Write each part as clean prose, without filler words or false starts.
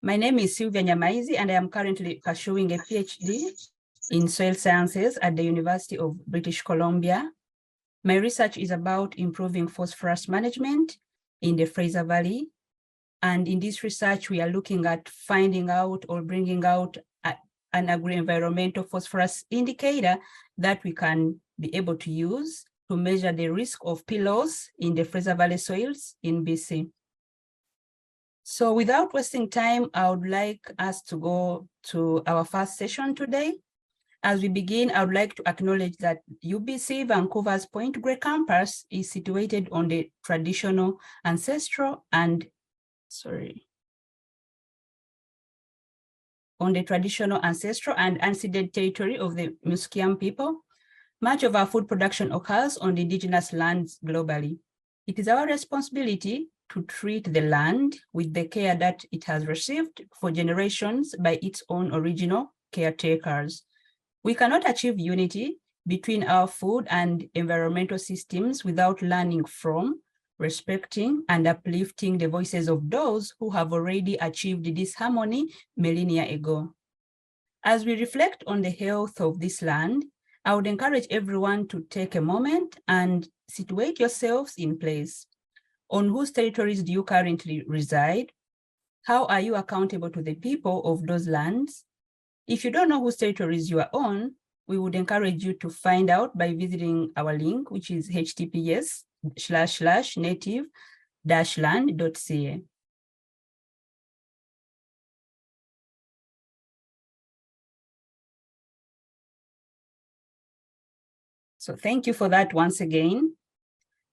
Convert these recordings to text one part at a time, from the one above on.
My name is Sylvia Nyamaizi, and I am currently pursuing a PhD in soil sciences at the University of British Columbia. My research is about improving phosphorus management in the Fraser Valley. And in this research, we are looking at finding out or bringing out an agro-environmental phosphorus indicator that we can be able to use to measure the risk of peel loss in the Fraser Valley soils in BC. So without wasting time, I would like us to go to our first session today. As we begin, I would like to acknowledge that UBC Vancouver's Point Grey campus is situated on the traditional, ancestral, and unceded territory of the Musqueam people. Much of our food production occurs on the indigenous lands globally. It is our responsibility to treat the land with the care that it has received for generations by its own original caretakers. We cannot achieve unity between our food and environmental systems without learning from, respecting, and uplifting the voices of those who have already achieved this harmony millennia ago. As we reflect on the health of this land, I would encourage everyone to take a moment and situate yourselves in place. On whose territories do you currently reside? How are you accountable to the people of those lands? If you don't know whose territories you are on, we would encourage you to find out by visiting our link, which is https://native-land.ca. So thank you for that once again.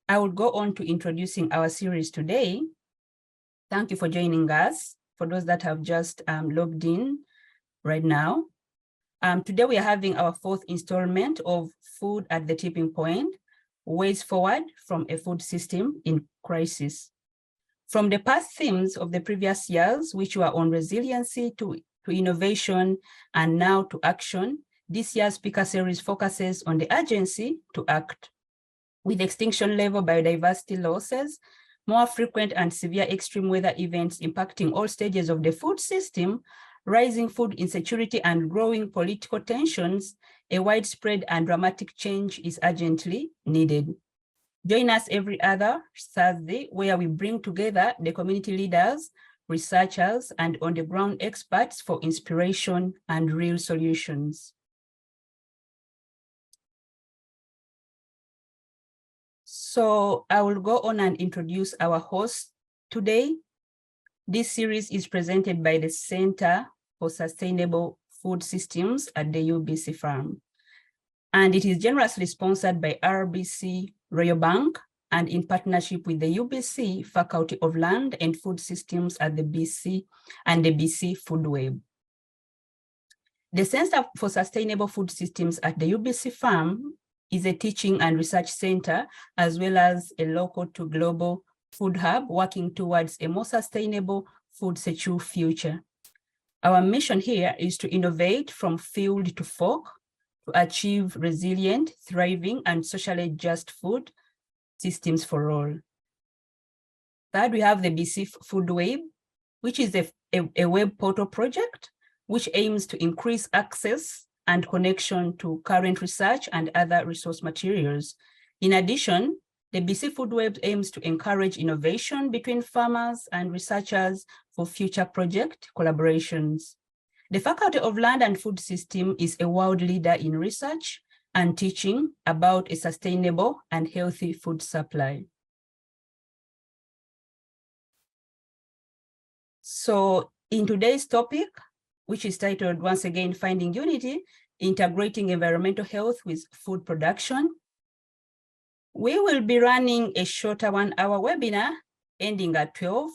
I will go on to introducing our series today. Thank you for joining us. For those that have just logged in right now. Today we are having our fourth installment of Food at the Tipping Point, Ways Forward from a Food System in Crisis. From the past themes of the previous years, which were on resiliency to innovation and now to action, this year's speaker series focuses on the urgency to act. With extinction level biodiversity losses, more frequent and severe extreme weather events impacting all stages of the food system, rising food insecurity and growing political tensions, a widespread and dramatic change is urgently needed. Join us every other Thursday where we bring together the community leaders, researchers, and on-the-ground experts for inspiration and real solutions. So I will go on and introduce our host today. This series is presented by the Center for Sustainable Food Systems at the UBC Farm. And it is generously sponsored by RBC Royal Bank and in partnership with the UBC Faculty of Land and Food Systems at the BC and the BC Food Web. The Center for Sustainable Food Systems at the UBC Farm is a teaching and research center, as well as a local to global food hub working towards a more sustainable food secure future. Our mission here is to innovate from field to fork to achieve resilient, thriving, and socially just food systems for all. Third, we have the BC Food Web, which is a web portal project which aims to increase access and connection to current research and other resource materials. In addition, the BC Food Web aims to encourage innovation between farmers and researchers for future project collaborations. The Faculty of Land and Food System is a world leader in research and teaching about a sustainable and healthy food supply. So in today's topic, which is titled, once again, Finding Unity, Integrating Environmental Health with Food Production, we will be running a shorter 1-hour webinar ending at 12.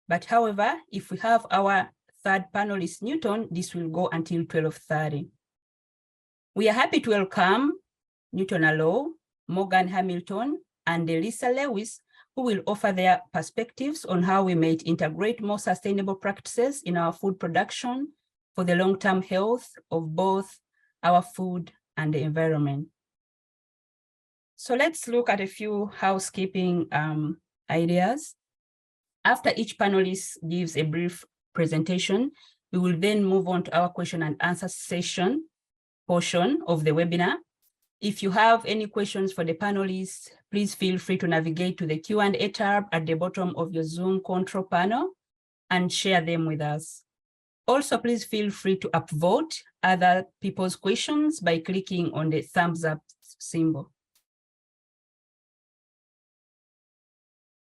But however, if we have our third panelist, Newton, this will go until 12:30. We are happy to welcome Newton Allow, Morgan Hamilton, and Elisa Lewis, who will offer their perspectives on how we might integrate more sustainable practices in our food production for the long-term health of both our food and the environment. So let's look at a few housekeeping ideas. After each panelist gives a brief presentation. We will then move on to our question and answer session portion of the webinar. If you have any questions for the panelists, please feel free to navigate to the Q&A tab at the bottom of your Zoom control panel and share them with us. Also, please feel free to upvote other people's questions by clicking on the thumbs up symbol.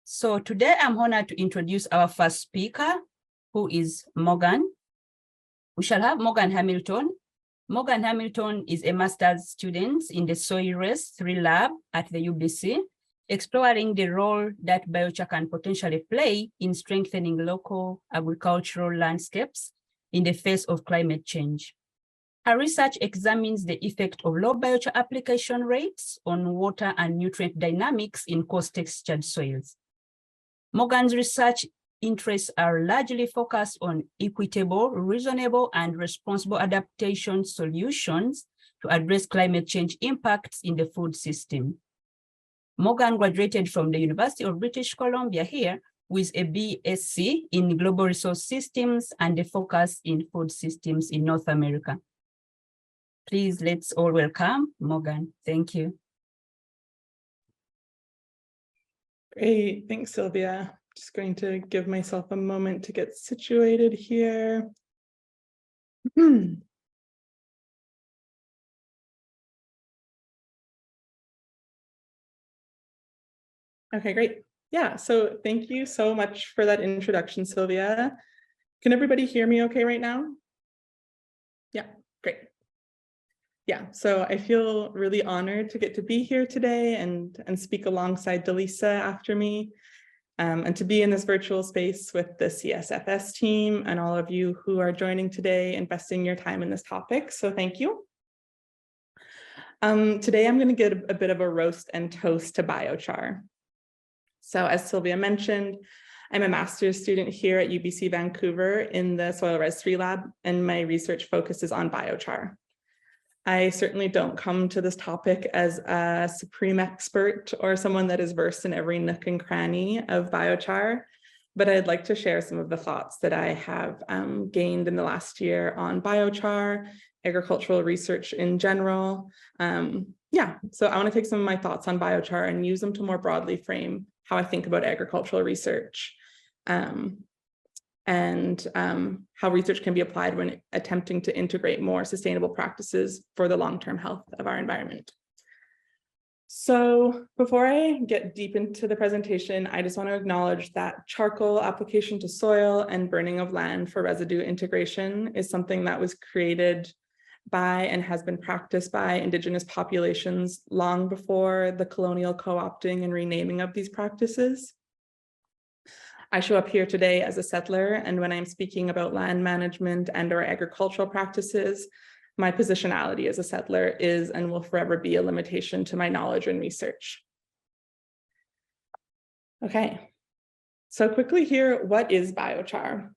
So today I'm honored to introduce our first speaker, who is Morgan. We shall have Morgan Hamilton. Morgan Hamilton is a master's student in the Soil Race 3 lab at the UBC, exploring the role that biochar can potentially play in strengthening local agricultural landscapes in the face of climate change. Her research examines the effect of low biochar application rates on water and nutrient dynamics in coarse-textured soils. Morgan's research interests are largely focused on equitable, reasonable, and responsible adaptation solutions to address climate change impacts in the food system. Morgan graduated from the University of British Columbia here with a BSc in Global Resource Systems and a focus in food systems in North America. Please, let's all welcome Morgan. Thank you. Great, thanks, Sylvia. Just going to give myself a moment to get situated here. Okay, great. Yeah, so thank you so much for that introduction, Sylvia. Can everybody hear me okay right now? Yeah, great. Yeah, so I feel really honored to get to be here today and speak alongside Delisa after me. And to be in this virtual space with the CSFS team and all of you who are joining today, investing your time in this topic. So thank you. Today, I'm going to give a bit of a roast and toast to biochar. So as Sylvia mentioned, I'm a master's student here at UBC Vancouver in the Soil Res 3 lab, and my research focuses on biochar. I certainly don't come to this topic as a supreme expert or someone that is versed in every nook and cranny of biochar, but I'd like to share some of the thoughts that I have gained in the last year on biochar, agricultural research in general. Yeah, so I want to take some of my thoughts on biochar and use them to more broadly frame how I think about agricultural research. And how research can be applied when attempting to integrate more sustainable practices for the long-term health of our environment. So before I get deep into the presentation, I just want to acknowledge that charcoal application to soil and burning of land for residue integration is something that was created by and has been practiced by Indigenous populations long before the colonial co-opting and renaming of these practices. I show up here today as a settler, and when I'm speaking about land management and or agricultural practices, my positionality as a settler is and will forever be a limitation to my knowledge and research. Okay, so quickly here, what is biochar?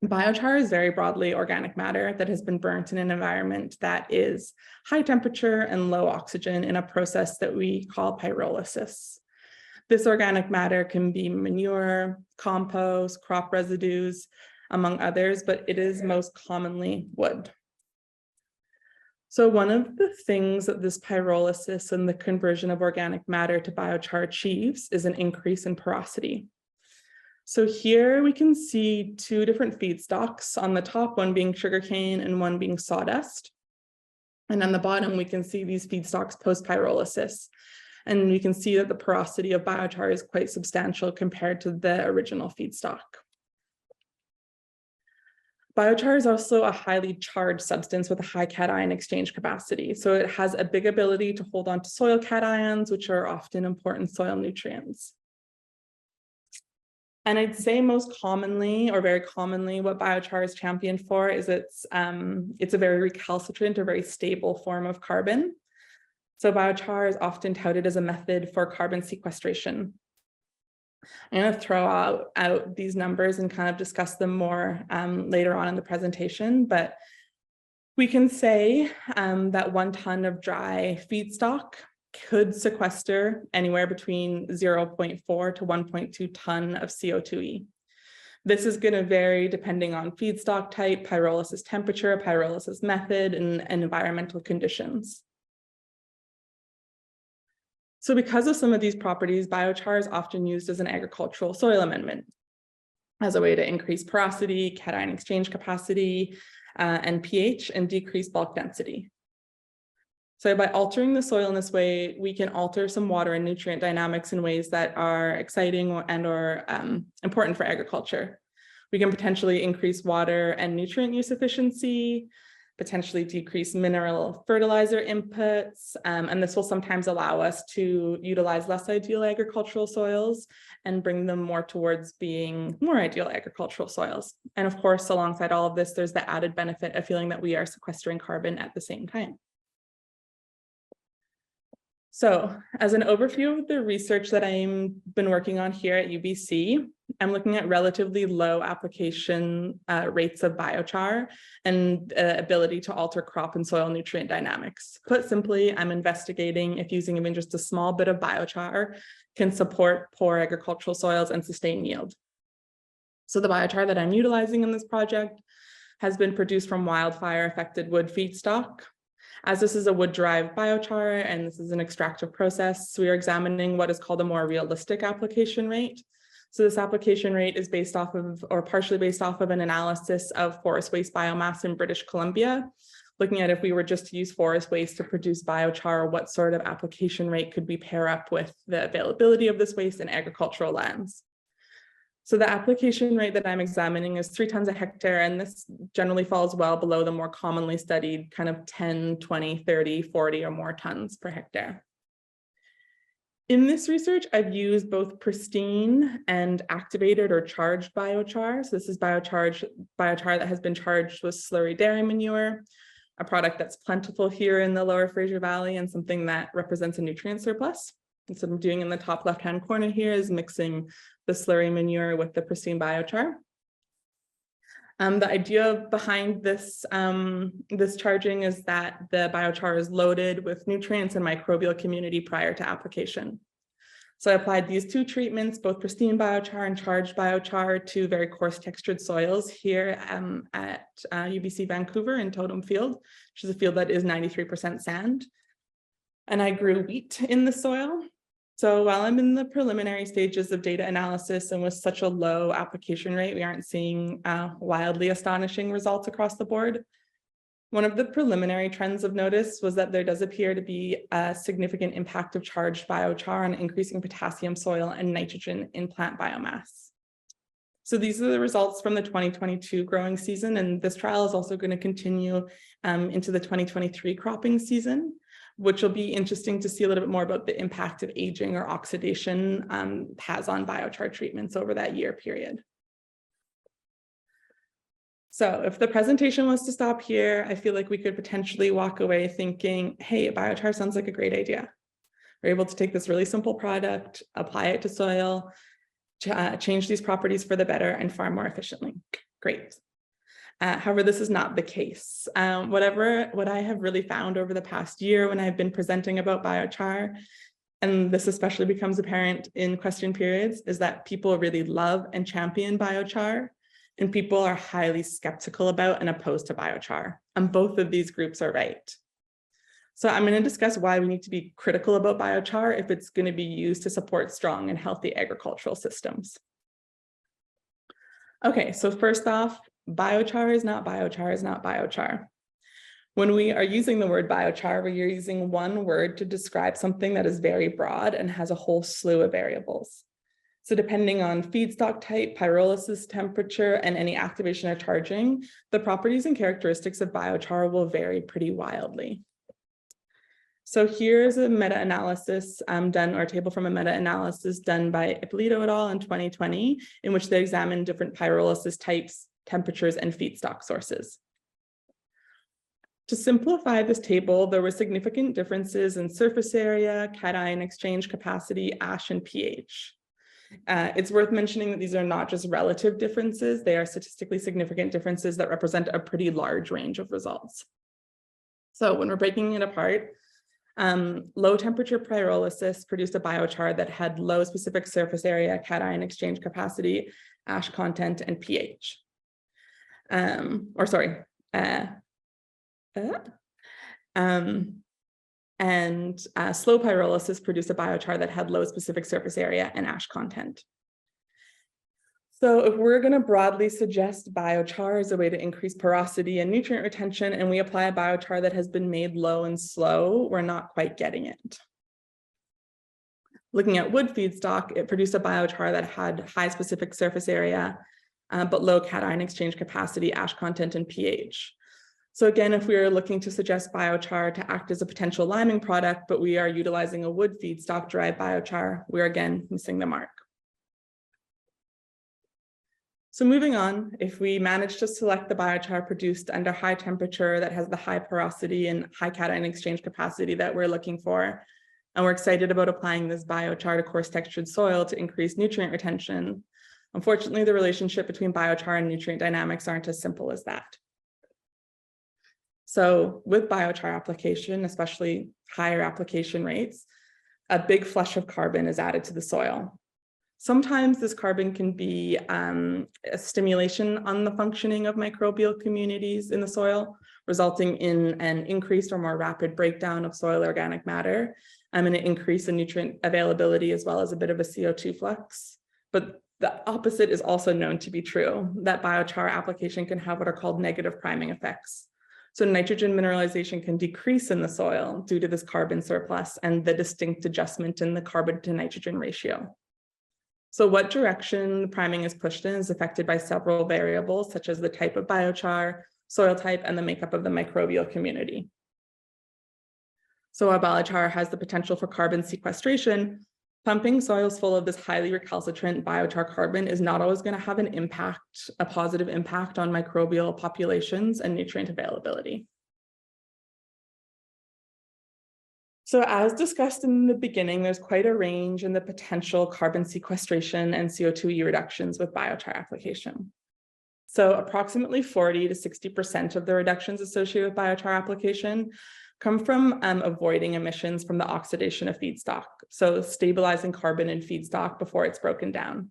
Biochar is very broadly organic matter that has been burnt in an environment that is high temperature and low oxygen in a process that we call pyrolysis. This organic matter can be manure, compost, crop residues, among others, but it is most commonly wood. So one of the things that this pyrolysis and the conversion of organic matter to biochar achieves is an increase in porosity. So here we can see two different feedstocks, on the top one being sugarcane and one being sawdust. And on the bottom, we can see these feedstocks post-pyrolysis. And we can see that the porosity of biochar is quite substantial compared to the original feedstock. Biochar is also a highly charged substance with a high cation exchange capacity. So it has a big ability to hold on to soil cations, which are often important soil nutrients. And I'd say most commonly, or very commonly, what biochar is championed for is it's a very recalcitrant or very stable form of carbon. So biochar is often touted as a method for carbon sequestration. I'm going to throw out these numbers and kind of discuss them more later on in the presentation, but we can say that 1 ton of dry feedstock could sequester anywhere between 0.4 to 1.2 ton of CO2e, This is going to vary depending on feedstock type, pyrolysis temperature, pyrolysis method, and environmental conditions. So because of some of these properties, biochar is often used as an agricultural soil amendment as a way to increase porosity, cation exchange capacity, and pH, and decrease bulk density. So by altering the soil in this way, we can alter some water and nutrient dynamics in ways that are exciting or important for agriculture. We can potentially increase water and nutrient use efficiency, potentially decrease mineral fertilizer inputs, and this will sometimes allow us to utilize less ideal agricultural soils and bring them more towards being more ideal agricultural soils. And of course, alongside all of this, there's the added benefit of feeling that we are sequestering carbon at the same time. So as an overview of the research that I've been working on here at UBC, I'm looking at relatively low application rates of biochar and ability to alter crop and soil nutrient dynamics. Put simply, I'm investigating if using even just a small bit of biochar can support poor agricultural soils and sustain yield. So the biochar that I'm utilizing in this project has been produced from wildfire-affected wood feedstock. As this is a wood-derived biochar and this is an extractive process, we are examining what is called a more realistic application rate. So this application rate is based off of, or partially based off of, an analysis of forest waste biomass in British Columbia, looking at if we were just to use forest waste to produce biochar, what sort of application rate could we pair up with the availability of this waste in agricultural lands. So the application rate that I'm examining is 3 tons a hectare, and this generally falls well below the more commonly studied kind of 10, 20, 30, 40 or more tons per hectare. In this research, I've used both pristine and activated or charged biochar. So this is biochar that has been charged with slurry dairy manure, a product that's plentiful here in the Lower Fraser Valley and something that represents a nutrient surplus. And so what I'm doing in the top left-hand corner here is mixing the slurry manure with the pristine biochar. The idea behind this, this charging is that the biochar is loaded with nutrients and microbial community prior to application. So I applied these 2 treatments, both pristine biochar and charged biochar, to very coarse textured soils here at UBC Vancouver in Totem Field, which is a field that is 93% sand. And I grew wheat in the soil. So while I'm in the preliminary stages of data analysis and with such a low application rate, we aren't seeing wildly astonishing results across the board. One of the preliminary trends of notice was that there does appear to be a significant impact of charged biochar on increasing potassium, soil, and nitrogen in plant biomass. So these are the results from the 2022 growing season, and this trial is also going to continue into the 2023 cropping season, which will be interesting to see a little bit more about the impact of aging or oxidation has on biochar treatments over that year period. So if the presentation was to stop here, I feel like we could potentially walk away thinking, hey, biochar sounds like a great idea. We're able to take this really simple product, apply it to soil, change these properties for the better and far more efficiently. Great. However, this is not the case. What I have really found over the past year when I've been presenting about biochar, and this especially becomes apparent in question periods, is that people really love and champion biochar, and people are highly skeptical about and opposed to biochar. And both of these groups are right. So I'm going to discuss why we need to be critical about biochar if it's going to be used to support strong and healthy agricultural systems. Okay, so first off, biochar is not biochar is not biochar. When we are using the word biochar, we're using one word to describe something that is very broad and has a whole slew of variables. So depending on feedstock type, pyrolysis temperature, and any activation or charging, the properties and characteristics of biochar will vary pretty wildly. So here's a meta-analysis done, or a table from a meta-analysis done by Ippolito et al. In 2020, in which they examined different pyrolysis types, temperatures, and feedstock sources. To simplify this table, there were significant differences in surface area, cation exchange capacity, ash, and pH. It's worth mentioning that these are not just relative differences, they are statistically significant differences that represent a pretty large range of results. So when we're breaking it apart, Low temperature pyrolysis produced a biochar that had low specific surface area, cation exchange capacity, ash content, and pH. And slow pyrolysis produced a biochar that had low specific surface area and ash content. So if we're going to broadly suggest biochar as a way to increase porosity and nutrient retention, and we apply a biochar that has been made low and slow, we're not quite getting it. Looking at wood feedstock, it produced a biochar that had high specific surface area, but low cation exchange capacity, ash content, and pH. So again, if we are looking to suggest biochar to act as a potential liming product, but we are utilizing a wood feedstock derived biochar, we're again missing the mark. So moving on, if we manage to select the biochar produced under high temperature that has the high porosity and high cation exchange capacity that we're looking for, and we're excited about applying this biochar to coarse textured soil to increase nutrient retention, unfortunately, the relationship between biochar and nutrient dynamics aren't as simple as that. So with biochar application, especially higher application rates, a big flush of carbon is added to the soil. Sometimes this carbon can be a stimulation on the functioning of microbial communities in the soil, resulting in an increased or more rapid breakdown of soil organic matter, and an increase in nutrient availability, as well as a bit of a CO2 flux. But the opposite is also known to be true, that biochar application can have what are called negative priming effects. So nitrogen mineralization can decrease in the soil due to this carbon surplus and the distinct adjustment in the carbon to nitrogen ratio. So what direction the priming is pushed in is affected by several variables, such as the type of biochar, soil type, and the makeup of the microbial community. So while biochar has the potential for carbon sequestration, pumping soils full of this highly recalcitrant biochar carbon is not always going to have a positive impact on microbial populations and nutrient availability. So as discussed in the beginning, there's quite a range in the potential carbon sequestration and CO2e reductions with biochar application. So approximately 40 to 60% of the reductions associated with biochar application come from avoiding emissions from the oxidation of feedstock, so stabilizing carbon in feedstock before it's broken down.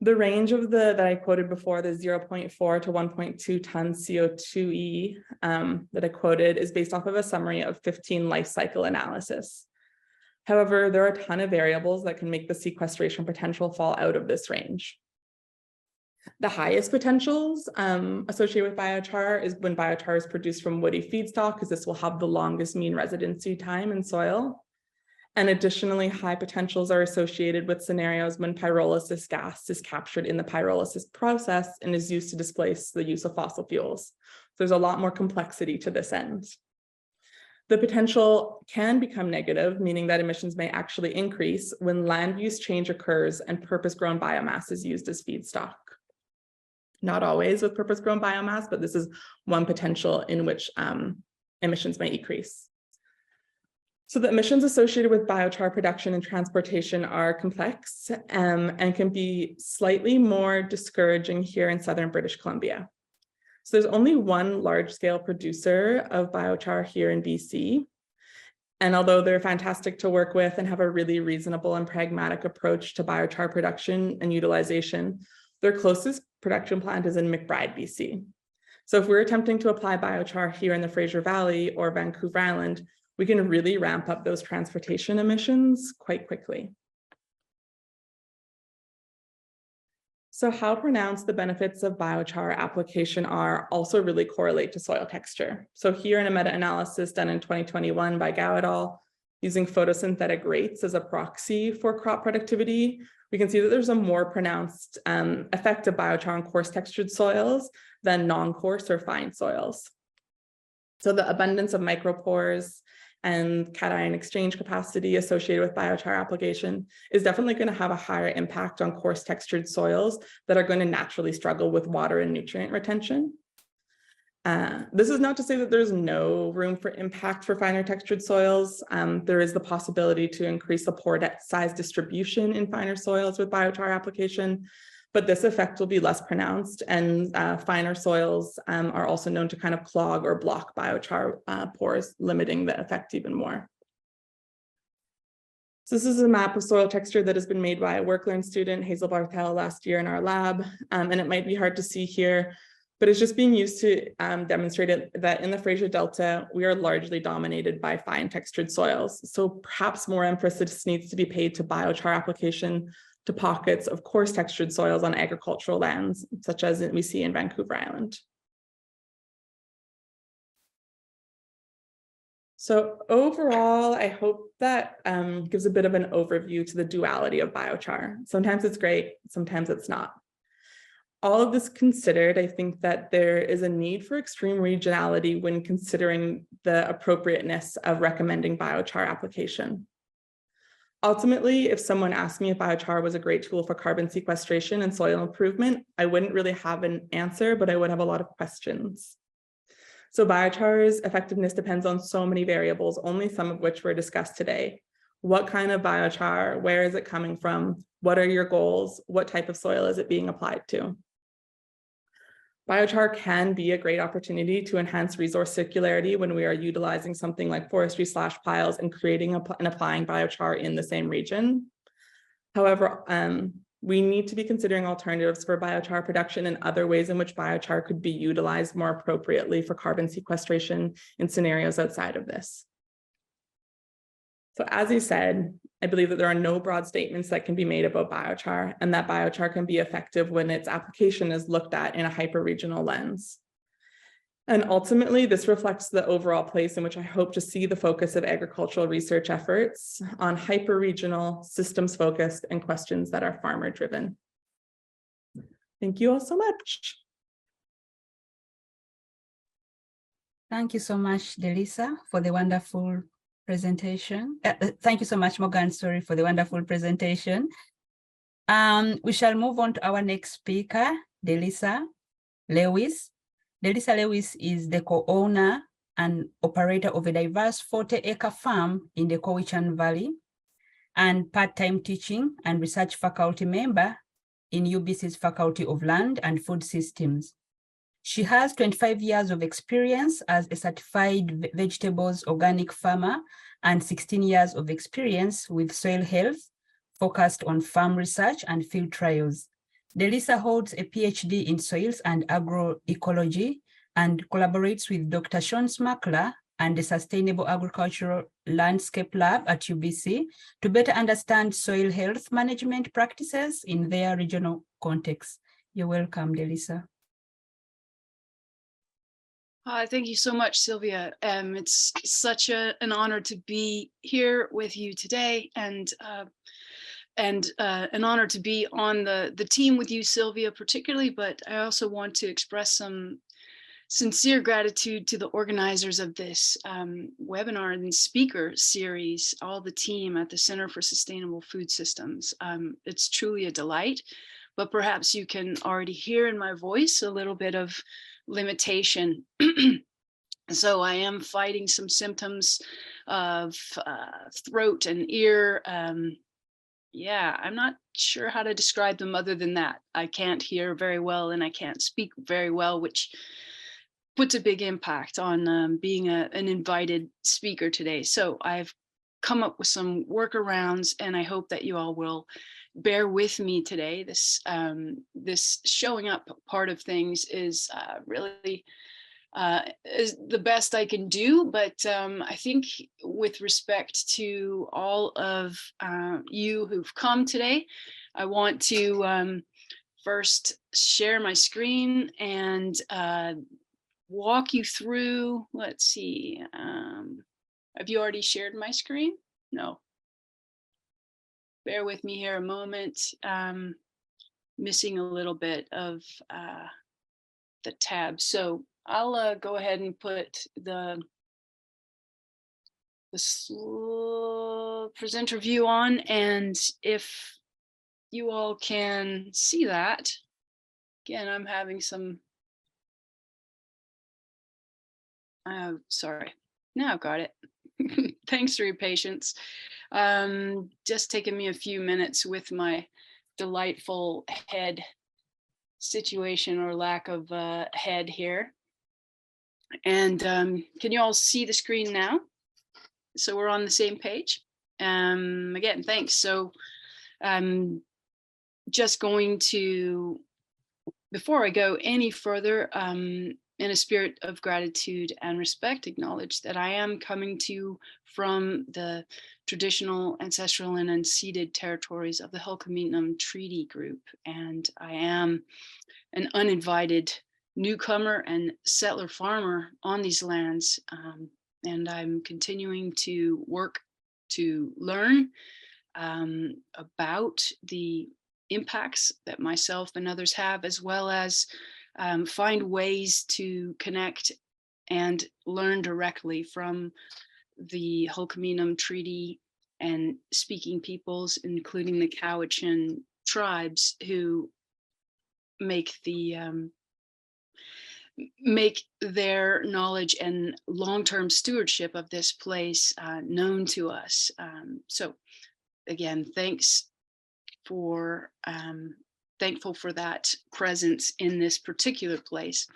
The range of that I quoted before, the 0.4 to 1.2 tons CO2e that I quoted, is based off of a summary of 15 life cycle analysis. However, there are a ton of variables that can make the sequestration potential fall out of this range. The highest potentials associated with biochar is when biochar is produced from woody feedstock, because this will have the longest mean residency time in soil. And additionally, high potentials are associated with scenarios when pyrolysis gas is captured in the pyrolysis process and is used to displace the use of fossil fuels. There's a lot more complexity to this end. The potential can become negative, meaning that emissions may actually increase when land use change occurs and purpose-grown biomass is used as feedstock. Not always with purpose-grown biomass, but this is one potential in which emissions may increase. So the emissions associated with biochar production and transportation are complex and can be slightly more discouraging here in southern British Columbia. So there's only one large-scale producer of biochar here in BC. And although they're fantastic to work with and have a really reasonable and pragmatic approach to biochar production and utilization, their closest production plant is in McBride, BC. So if we're attempting to apply biochar here in the Fraser Valley or Vancouver Island, we can really ramp up those transportation emissions quite quickly. So how pronounced the benefits of biochar application are also really correlate to soil texture. So here in a meta-analysis done in 2021 by Gao et al., using photosynthetic rates as a proxy for crop productivity, we can see that there's a more pronounced effect of biochar on coarse textured soils than non-coarse or fine soils. So the abundance of micropores and cation exchange capacity associated with biochar application is definitely going to have a higher impact on coarse textured soils that are going to naturally struggle with water and nutrient retention. This is not to say that there's no room for impact for finer textured soils. There is the possibility to increase the pore size distribution in finer soils with biochar application, but this effect will be less pronounced, and finer soils are also known to kind of clog or block biochar pores, limiting the effect even more. So this is a map of soil texture that has been made by a WorkLearn student, Hazel Barthel, last year in our lab, and it might be hard to see here, but it's just being used to demonstrate that in the Fraser Delta, we are largely dominated by fine textured soils. So perhaps more emphasis needs to be paid to biochar application to pockets of coarse textured soils on agricultural lands, such as we see in Vancouver Island. So overall, I hope that gives a bit of an overview to the duality of biochar. Sometimes it's great, sometimes it's not. All of this considered, I think that there is a need for extreme regionality when considering the appropriateness of recommending biochar application. Ultimately, if someone asked me if biochar was a great tool for carbon sequestration and soil improvement, I wouldn't really have an answer, but I would have a lot of questions. So biochar's effectiveness depends on so many variables, only some of which were discussed today. What kind of biochar? Where is it coming from? What are your goals? What type of soil is it being applied to? Biochar can be a great opportunity to enhance resource circularity when we are utilizing something like forestry slash piles and creating and applying biochar in the same region. However, we need to be considering alternatives for biochar production and other ways in which biochar could be utilized more appropriately for carbon sequestration in scenarios outside of this. So as you said, I believe that there are no broad statements that can be made about biochar, and that biochar can be effective when its application is looked at in a hyper-regional lens. And ultimately, this reflects the overall place in which I hope to see the focus of agricultural research efforts on hyper-regional, systems-focused, and questions that are farmer-driven. Thank you all so much. Thank you so much, Delisa, for the wonderful presentation. Thank you so much, Morgan, sorry, for the wonderful presentation. We shall move on to our next speaker, Delisa Lewis. Delisa Lewis is the co-owner and operator of a diverse 40-acre farm in the Cowichan Valley and part-time teaching and research faculty member in UBC's Faculty of Land and Food Systems. She has 25 years of experience as a certified vegetables organic farmer and 16 years of experience with soil health, focused on farm research and field trials. Delisa holds a PhD in soils and agroecology and collaborates with Dr. Sean Smakler and the Sustainable Agricultural Landscape Lab at UBC to better understand soil health management practices in their regional context. You're welcome, Delisa. Thank you so much, Sylvia. It's such an honor to be here with you today, and an honor to be on the team with you, Sylvia, particularly, but I also want to express some sincere gratitude to the organizers of this webinar and speaker series, all the team at the Center for Sustainable Food Systems. It's truly a delight, but perhaps you can already hear in my voice a little bit of limitation. So I am fighting some symptoms of throat and ear. Yeah, I'm not sure how to describe them other than that. I can't hear very well and I can't speak very well, which puts a big impact on being an invited speaker today. So I've come up with some workarounds, and I hope that you all will bear with me today. This showing up part of things is really is the best I can do, but I think with respect to all of you who've come today, I want to first share my screen and walk you through. Let's see, have you already shared my screen? No. Bear with me here a moment. Missing a little bit of the tab. So I'll go ahead and put the presenter view on, and if you all can see that, again, I'm having some, sorry, now I've got it. Thanks for your patience. Just taking me a few minutes with my delightful head situation or lack of head here. And can you all see the screen now? So we're on the same page. Again, thanks. So I'm just going to, before I go any further, in a spirit of gratitude and respect, acknowledge that I am coming to you from the traditional, ancestral, and unceded territories of the Hul'qumi'num Treaty Group. And I am an uninvited newcomer and settler farmer on these lands. And I'm continuing to work to learn about the impacts that myself and others have, as well as find ways to connect and learn directly from the Hul'qumi'num Treaty and speaking peoples, including the Cowichan tribes, who make their knowledge and long-term stewardship of this place known to us. So again, thankful for that presence in this particular place.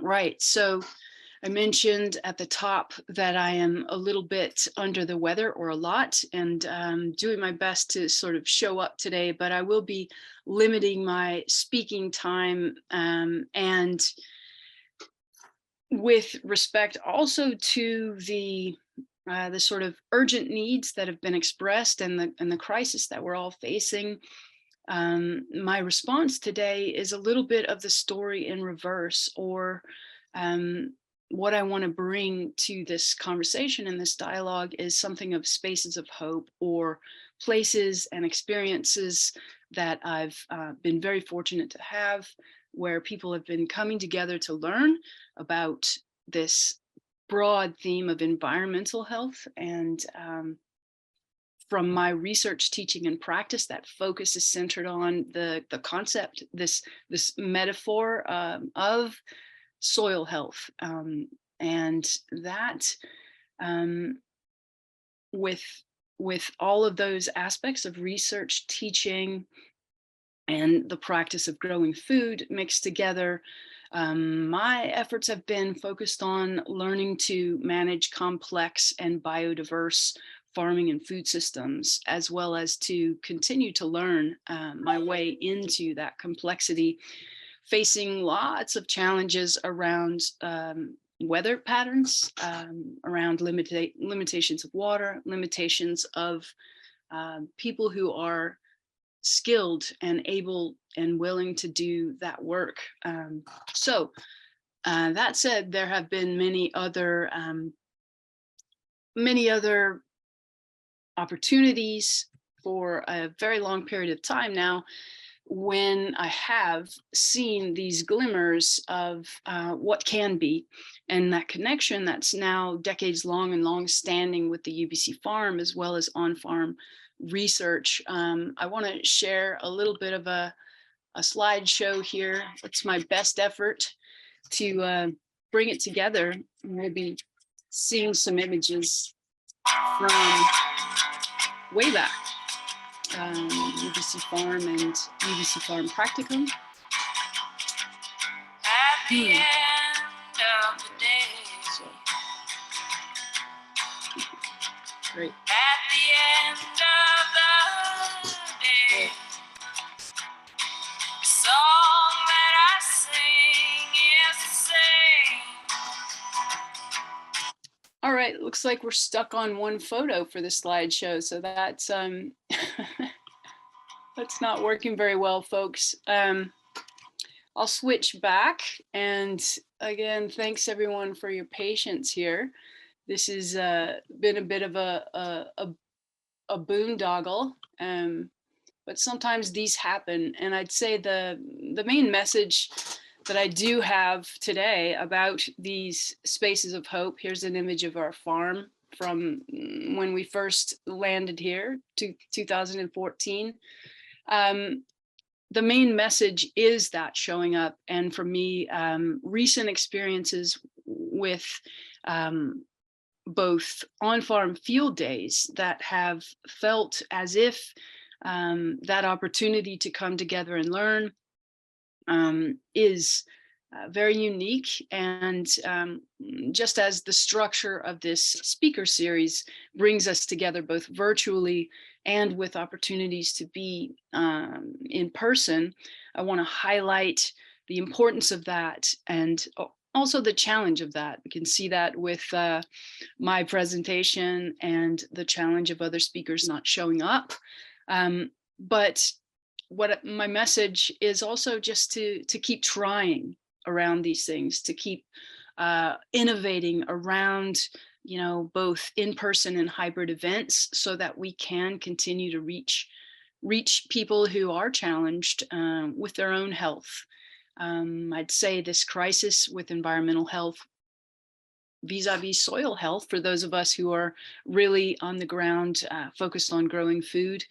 Right, so I mentioned at the top that I am a little bit under the weather, or a lot, and doing my best to sort of show up today, but I will be limiting my speaking time, and with respect also to the sort of urgent needs that have been expressed and the crisis that we're all facing. My response today is a little bit of the story in reverse, or what I want to bring to this conversation and this dialogue is something of spaces of hope, or places and experiences that I've been very fortunate to have, where people have been coming together to learn about this broad theme of environmental health. And from my research, teaching, and practice, that focus is centered on the concept, this metaphor of soil health, and that with all of those aspects of research, teaching, and the practice of growing food mixed together, my efforts have been focused on learning to manage complex and biodiverse farming and food systems, as well as to continue to learn my way into that complexity, facing lots of challenges around weather patterns, around limitations of water, limitations of people who are skilled and able and willing to do that work. So that said, there have been many other opportunities for a very long period of time now, when I have seen these glimmers of what can be, and that connection that's now decades long and long standing with the UBC farm, as well as on-farm research. I want to share a little bit of a slideshow here. It's my best effort to bring it together. We'll be seeing some images from way back, UBC Farm and UBC Farm Practicum. At the end of the day. So, great. At the end of the day, the song that I sing is the same. All right, looks like we're stuck on one photo for the slideshow, so that's that's not working very well, folks. I'll switch back, and again, thanks everyone for your patience here. This has been a bit of a boondoggle, but sometimes these happen. And I'd say the main message that I do have today about these spaces of hope. Here's an image of our farm from when we first landed here, 2014. The main message is that showing up, and for me, recent experiences with both on-farm field days that have felt as if that opportunity to come together and learn is very unique. And just as the structure of this speaker series brings us together both virtually and with opportunities to be in person, I want to highlight the importance of that and also the challenge of that. We can see that with my presentation and the challenge of other speakers not showing up. But what my message is also just to keep trying around these things, to keep innovating around, you know, both in-person and hybrid events, so that we can continue to reach people who are challenged with their own health. I'd say this crisis with environmental health vis-a-vis soil health, for those of us who are really on the ground focused on growing food,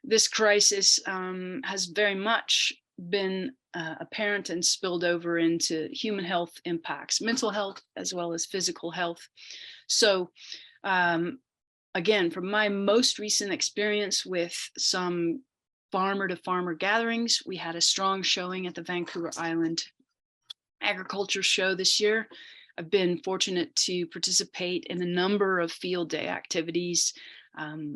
this crisis has very much been apparent and spilled over into human health impacts, mental health as well as physical health. So again, from my most recent experience with some farmer to farmer gatherings, we had a strong showing at the Vancouver Island Agriculture Show this year. I've been fortunate to participate in a number of field day activities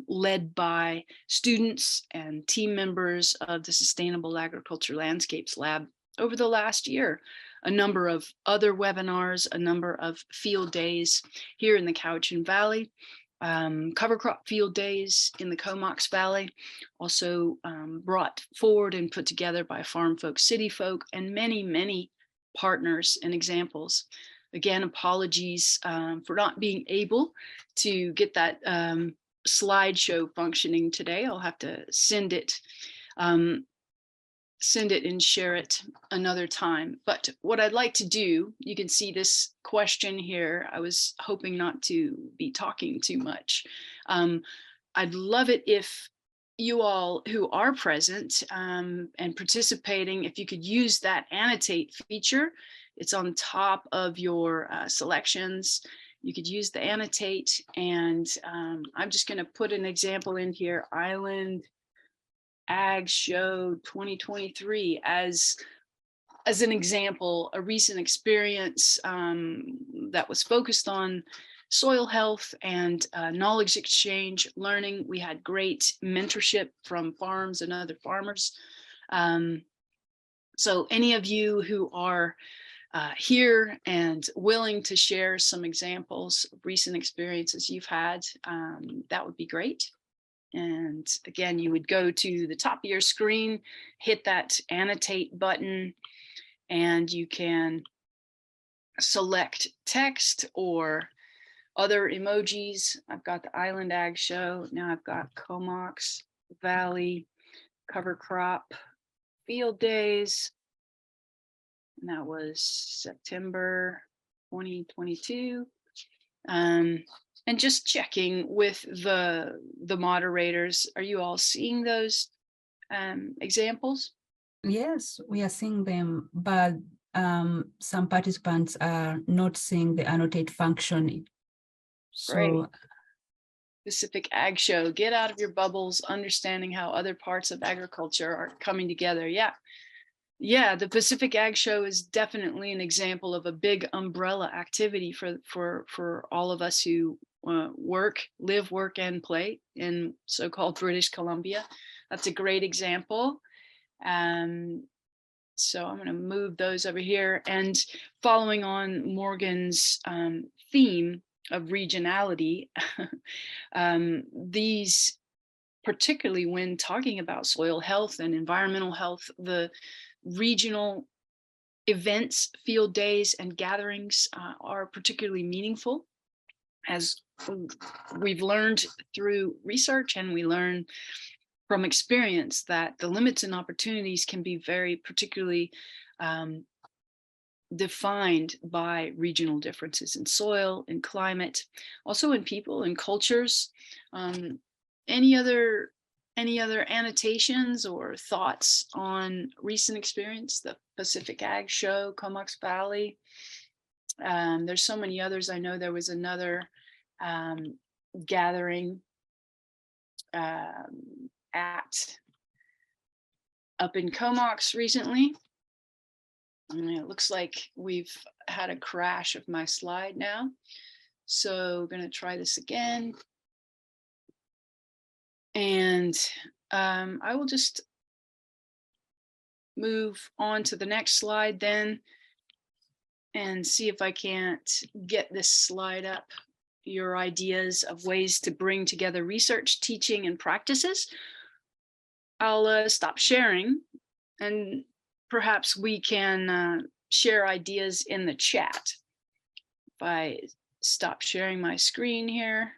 led by students and team members of the Sustainable Agriculture Landscapes Lab over the last year. A number of other webinars, a number of field days here in the Cowichan Valley, cover crop field days in the Comox Valley, also brought forward and put together by farm folk, city folk, and many, many partners and examples. Again, apologies for not being able to get that slideshow functioning today. I'll have to send it and share it another time. But what I'd like to do, you can see this question here. I was hoping not to be talking too much. I'd love it if you all who are present and participating, if you could use that annotate feature. It's on top of your selections. You could use the annotate, and I'm just going to put an example in here, Island Ag Show 2023 as an example, a recent experience that was focused on soil health and knowledge exchange, learning. We had great mentorship from farms and other farmers. So any of you who are here and willing to share some examples of recent experiences you've had, that would be great. And again, you would go to the top of your screen, hit that annotate button, and you can select text or other emojis. I've got the Island Ag Show. Now I've got Comox Valley cover crop field days. And that was September 2022. And just checking with the moderators, are you all seeing those examples? Yes, we are seeing them, but some participants are not seeing the annotate function. So Great. Pacific Ag Show, get out of your bubbles, understanding how other parts of agriculture are coming together. Yeah, the Pacific Ag Show is definitely an example of a big umbrella activity for all of us who live, work, and play in so-called British Columbia. That's a great example. So I'm going to move those over here. And following on Morgan's theme of regionality, these, particularly when talking about soil health and environmental health, the regional events, field days, and gatherings are particularly meaningful, as we've learned through research, and we learn from experience that the limits and opportunities can be very particularly defined by regional differences in soil, in climate, also in people and cultures. Any other annotations or thoughts on recent experience? The Pacific Ag Show, Comox Valley. There's so many others. I know there was another gathering, at up in Comox recently. And it looks like we've had a crash of my slide now. So we're going to try this again. And I will just move on to the next slide then and see if I can't get this slide up. Your ideas of ways to bring together research, teaching, and practices. I'll stop sharing and perhaps we can share ideas in the chat. If I stop sharing my screen here.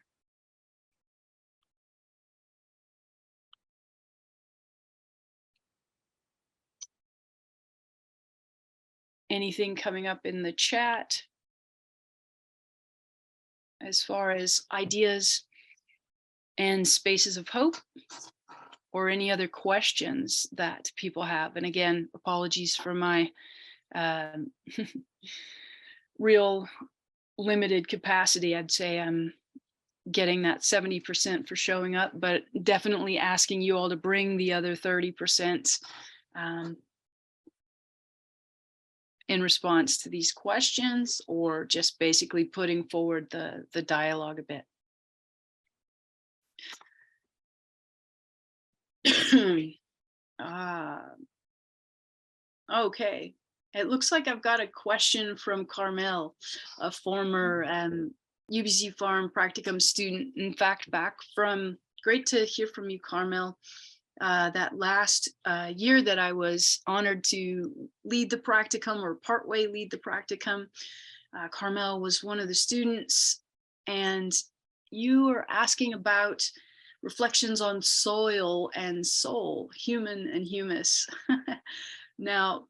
Anything coming up in the chat as far as ideas and spaces of hope or any other questions that people have? And again, apologies for my real limited capacity. I'd say I'm getting that 70% for showing up, but definitely asking you all to bring the other 30% in response to these questions, or just basically putting forward the dialogue a bit. Okay, it looks like I've got a question from Carmel, a former UBC Farm practicum student. In fact, great to hear from you, Carmel. That last year that I was honored to lead the practicum, or partway lead the practicum, Carmel was one of the students, and you were asking about reflections on soil and soul, human and humus. Now,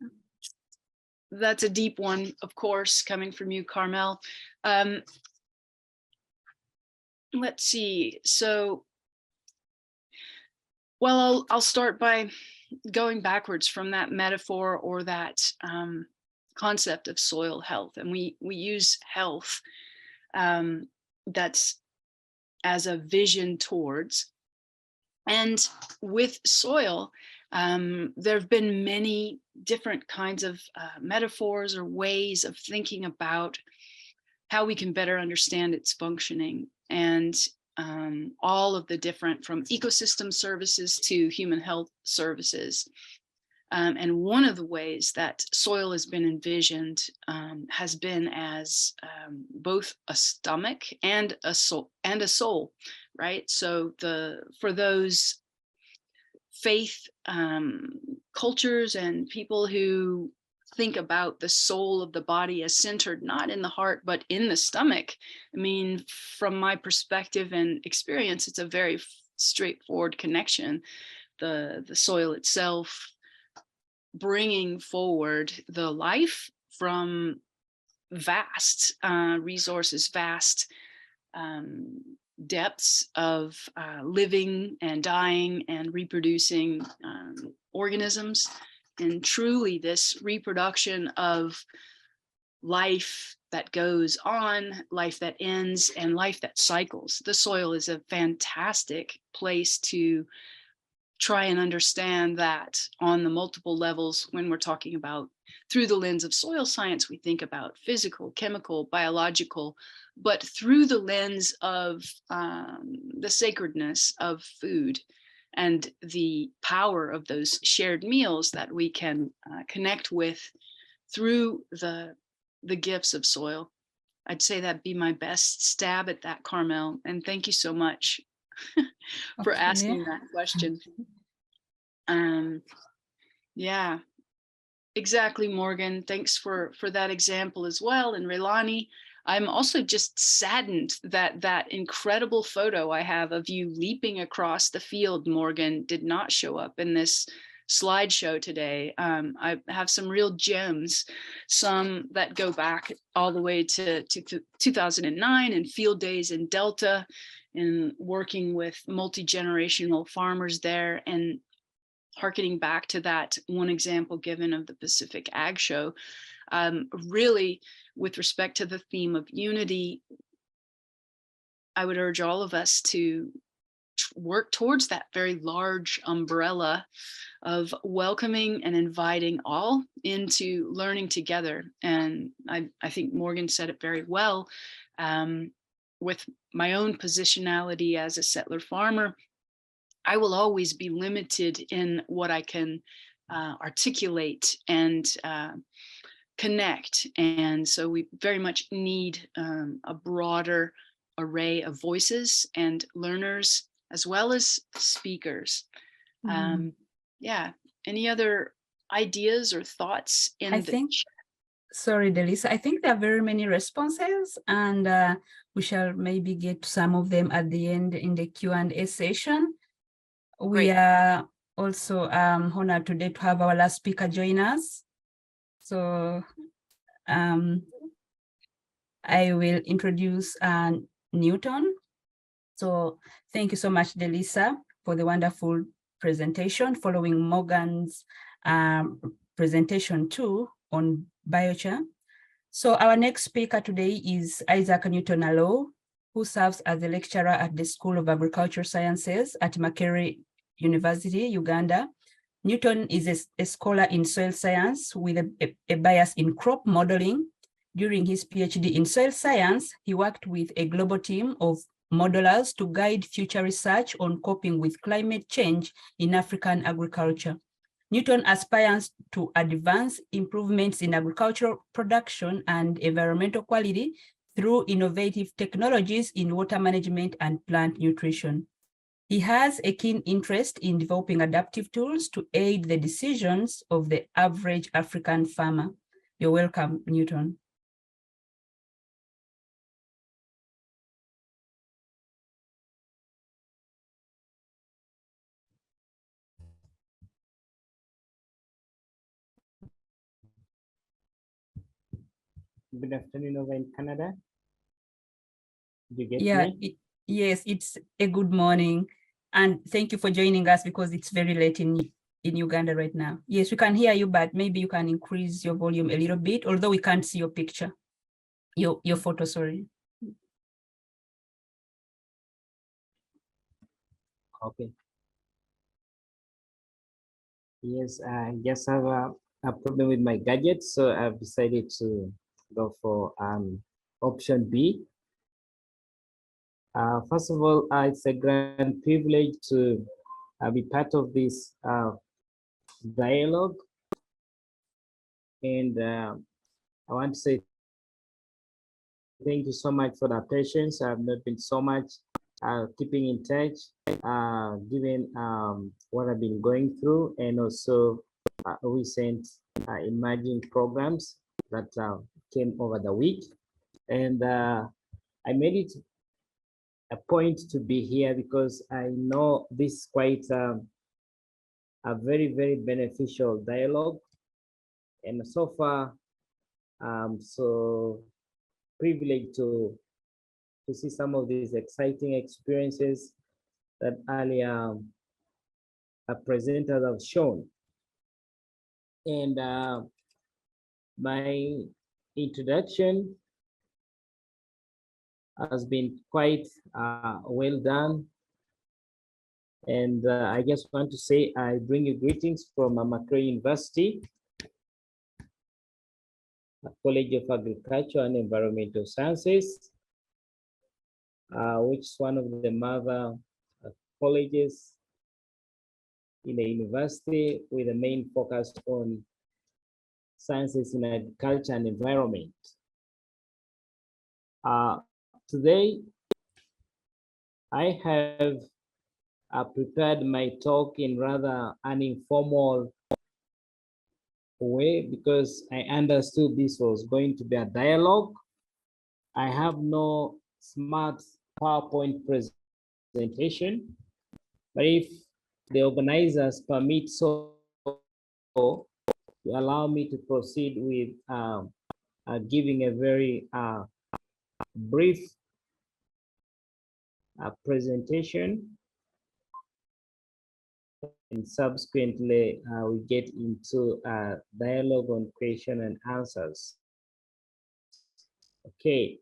that's a deep one, of course, coming from you, Carmel. Let's see. So, well, I'll start by going backwards from that metaphor or that concept of soil health. And we use health that's as a vision towards. And with soil, there have been many different kinds of metaphors or ways of thinking about how we can better understand its functioning, and all of the different, from ecosystem services to human health services. And one of the ways that soil has been envisioned has been as both a stomach and a soul, right? So for those faith cultures and people who think about the soul of the body as centered not in the heart but in the stomach, I mean, from my perspective and experience, it's a very straightforward connection. The soil itself bringing forward the life from vast resources, vast depths of living and dying and reproducing organisms. And truly this reproduction of life that goes on, life that ends, and life that cycles. The soil is a fantastic place to try and understand that on the multiple levels. When we're talking about through the lens of soil science, we think about physical, chemical, biological, but through the lens of the sacredness of food and the power of those shared meals that we can connect with through the gifts of soil. I'd say that'd be my best stab at that, Carmel. And thank you so much for asking that question. Yeah, exactly, Morgan. Thanks for that example as well. And Relani, I'm also just saddened that that incredible photo I have of you leaping across the field, Morgan, did not show up in this slideshow today. I have some real gems, some that go back all the way to 2009 and field days in Delta, and working with multi-generational farmers there, and harkening back to that one example given of the Pacific Ag Show. Really, with respect to the theme of unity, I would urge all of us to work towards that very large umbrella of welcoming and inviting all into learning together. And I think Morgan said it very well. With my own positionality as a settler farmer, I will always be limited in what I can articulate and connect. And so we very much need a broader array of voices and learners, as well as speakers. Yeah, any other ideas or thoughts in I the think, sorry, Delisa, I think there are very many responses, and we shall maybe get some of them at the end in the Q&A session. We Great. are also honored today to have our last speaker join us. So I will introduce Newton. So thank you so much, Delisa, for the wonderful presentation, following Morgan's presentation too on biochar. So our next speaker today is Isaac Newton Allo, who serves as a lecturer at the School of Agricultural Sciences at Makerere University, Uganda. Newton is a scholar in soil science with a bias in crop modeling. During his PhD in soil science, he worked with a global team of modelers to guide future research on coping with climate change in African agriculture. Newton aspires to advance improvements in agricultural production and environmental quality through innovative technologies in water management and plant nutrition. He has a keen interest in developing adaptive tools to aid the decisions of the average African farmer. You're welcome, Newton. Good afternoon over in Canada. Did you get me? Yes, it's a good morning. And thank you for joining us because it's very late in Uganda right now. Yes, we can hear you, but maybe you can increase your volume a little bit, although we can't see your picture, your photo, sorry. Okay. Yes, I just have a problem with my gadget, so I've decided to go for option B. First of all, it's a grand privilege to be part of this dialogue, and I want to say thank you so much for the patience. I've not been so much keeping in touch, given what I've been going through, and also recent emerging programs that came over the week. And I made it a point to be here because I know this is quite a very, very beneficial dialogue. And so far, I'm so privileged to see some of these exciting experiences that earlier presenters have shown. And my introduction has been quite well done. And I just want to say I bring you greetings from Makerere University, College of Agriculture and Environmental Sciences, which is one of the mother colleges in the university with a main focus on sciences in agriculture and environment. Today, I have prepared my talk in rather an informal way because I understood this was going to be a dialogue. I have no smart PowerPoint presentation, but if the organizers permit so to allow me to proceed with giving a very brief presentation, and subsequently we get into dialogue on question and answers. Okay,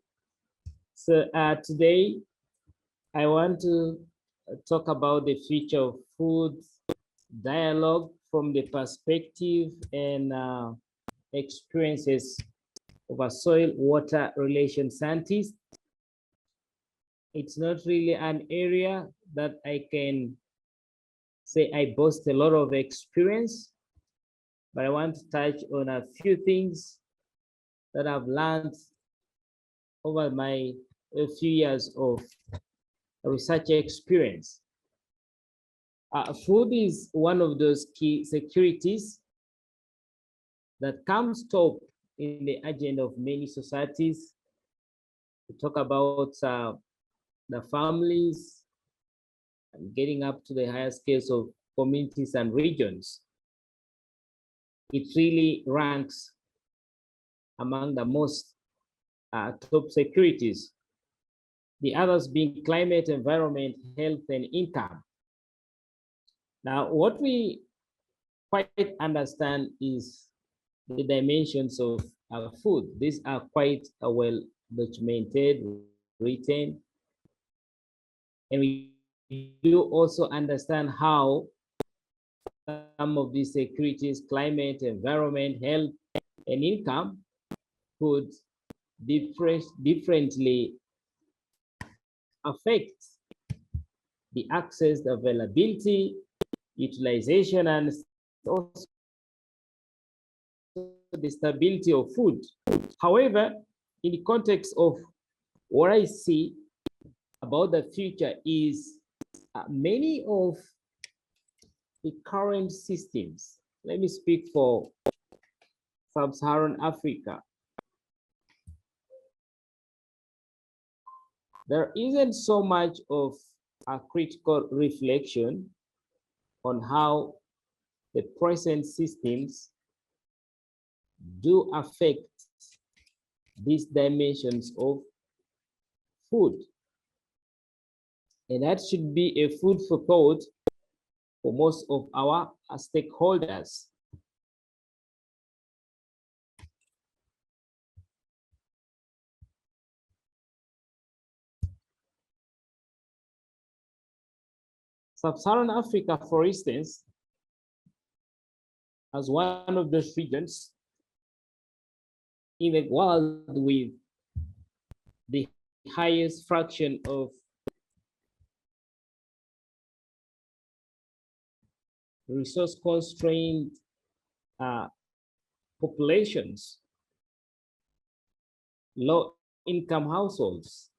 so today I want to talk about the future of food dialogue from the perspective and experiences of a soil water relation scientist. It's not really an area that I can say I boast a lot of experience, but I want to touch on a few things that I've learned over my few years of research experience. Food is one of those key securities that comes top in the agenda of many societies. We talk about the families and getting up to the higher scales of communities and regions. It really ranks among the most top securities. The others being climate, environment, health, and income. Now, what we quite understand is the dimensions of our food. These are quite well documented, written, and we do also understand how some of these securities, climate, environment, health, and income could differently affect the access, the availability, utilization, and also the stability of food. However, in the context of what I see about the future is many of the current systems, let me speak for Sub-Saharan Africa, there isn't so much of a critical reflection on how the present systems do affect these dimensions of food. And that should be a food for thought for most of our stakeholders. Sub-Saharan Africa, for instance, as one of those regions in the world with the highest fraction of resource constrained populations, low income households,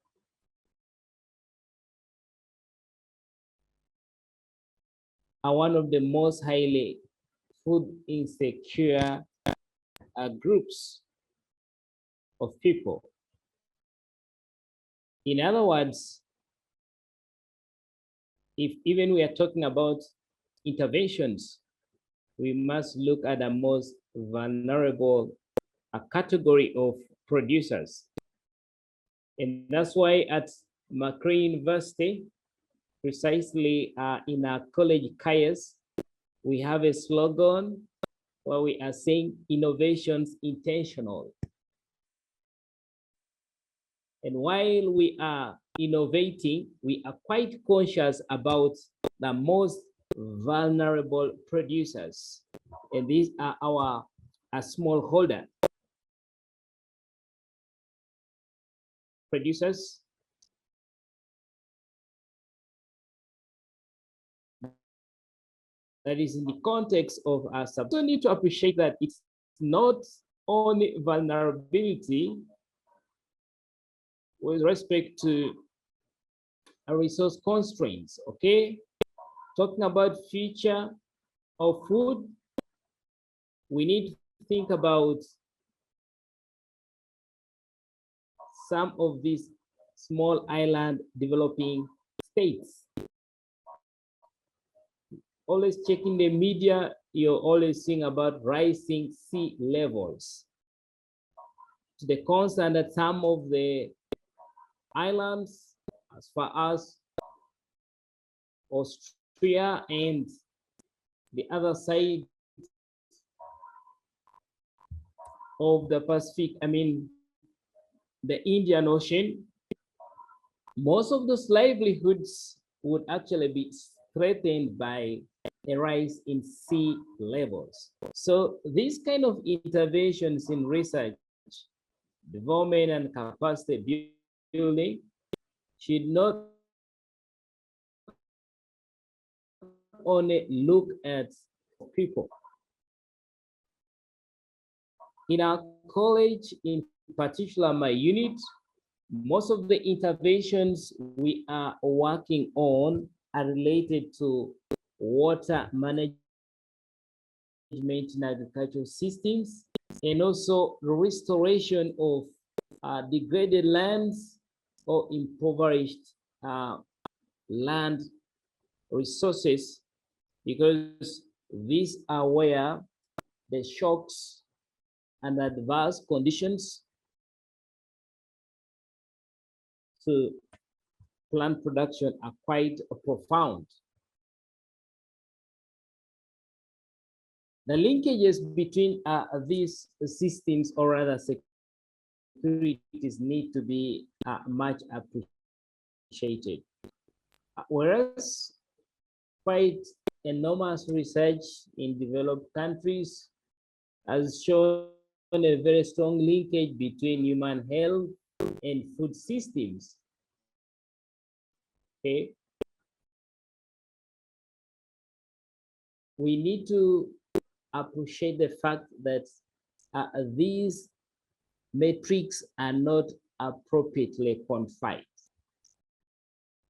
are one of the most highly food insecure groups of people. In other words, if even we are talking about interventions, we must look at the most vulnerable category of producers. And that's why at Macquarie University, precisely in our college careers, we have a slogan where we are saying innovations intentional. And while we are innovating, we are quite conscious about the most vulnerable producers. And these are our smallholder producers. That is in the context of our sub. So need to appreciate that it's not only vulnerability with respect to resource constraints, okay? Talking about future of food, we need to think about some of these small island developing states. Always checking the media, you're always seeing about rising sea levels. To the concern that some of the islands, as far as Australia and the other side of the Pacific, I mean, the Indian Ocean, most of those livelihoods would actually be threatened by a rise in sea levels. So these kind of interventions in research, development, and capacity building should not only look at people. In our college, in particular my unit, most of the interventions we are working on are related to water management in agricultural systems, and also the restoration of degraded lands or impoverished land resources, because these are where the shocks and adverse conditions to plant production are quite profound. The linkages between these systems, or rather securities, need to be much appreciated. Whereas quite enormous research in developed countries has shown a very strong linkage between human health and food systems. Okay. We need to appreciate the fact that these metrics are not appropriately quantified.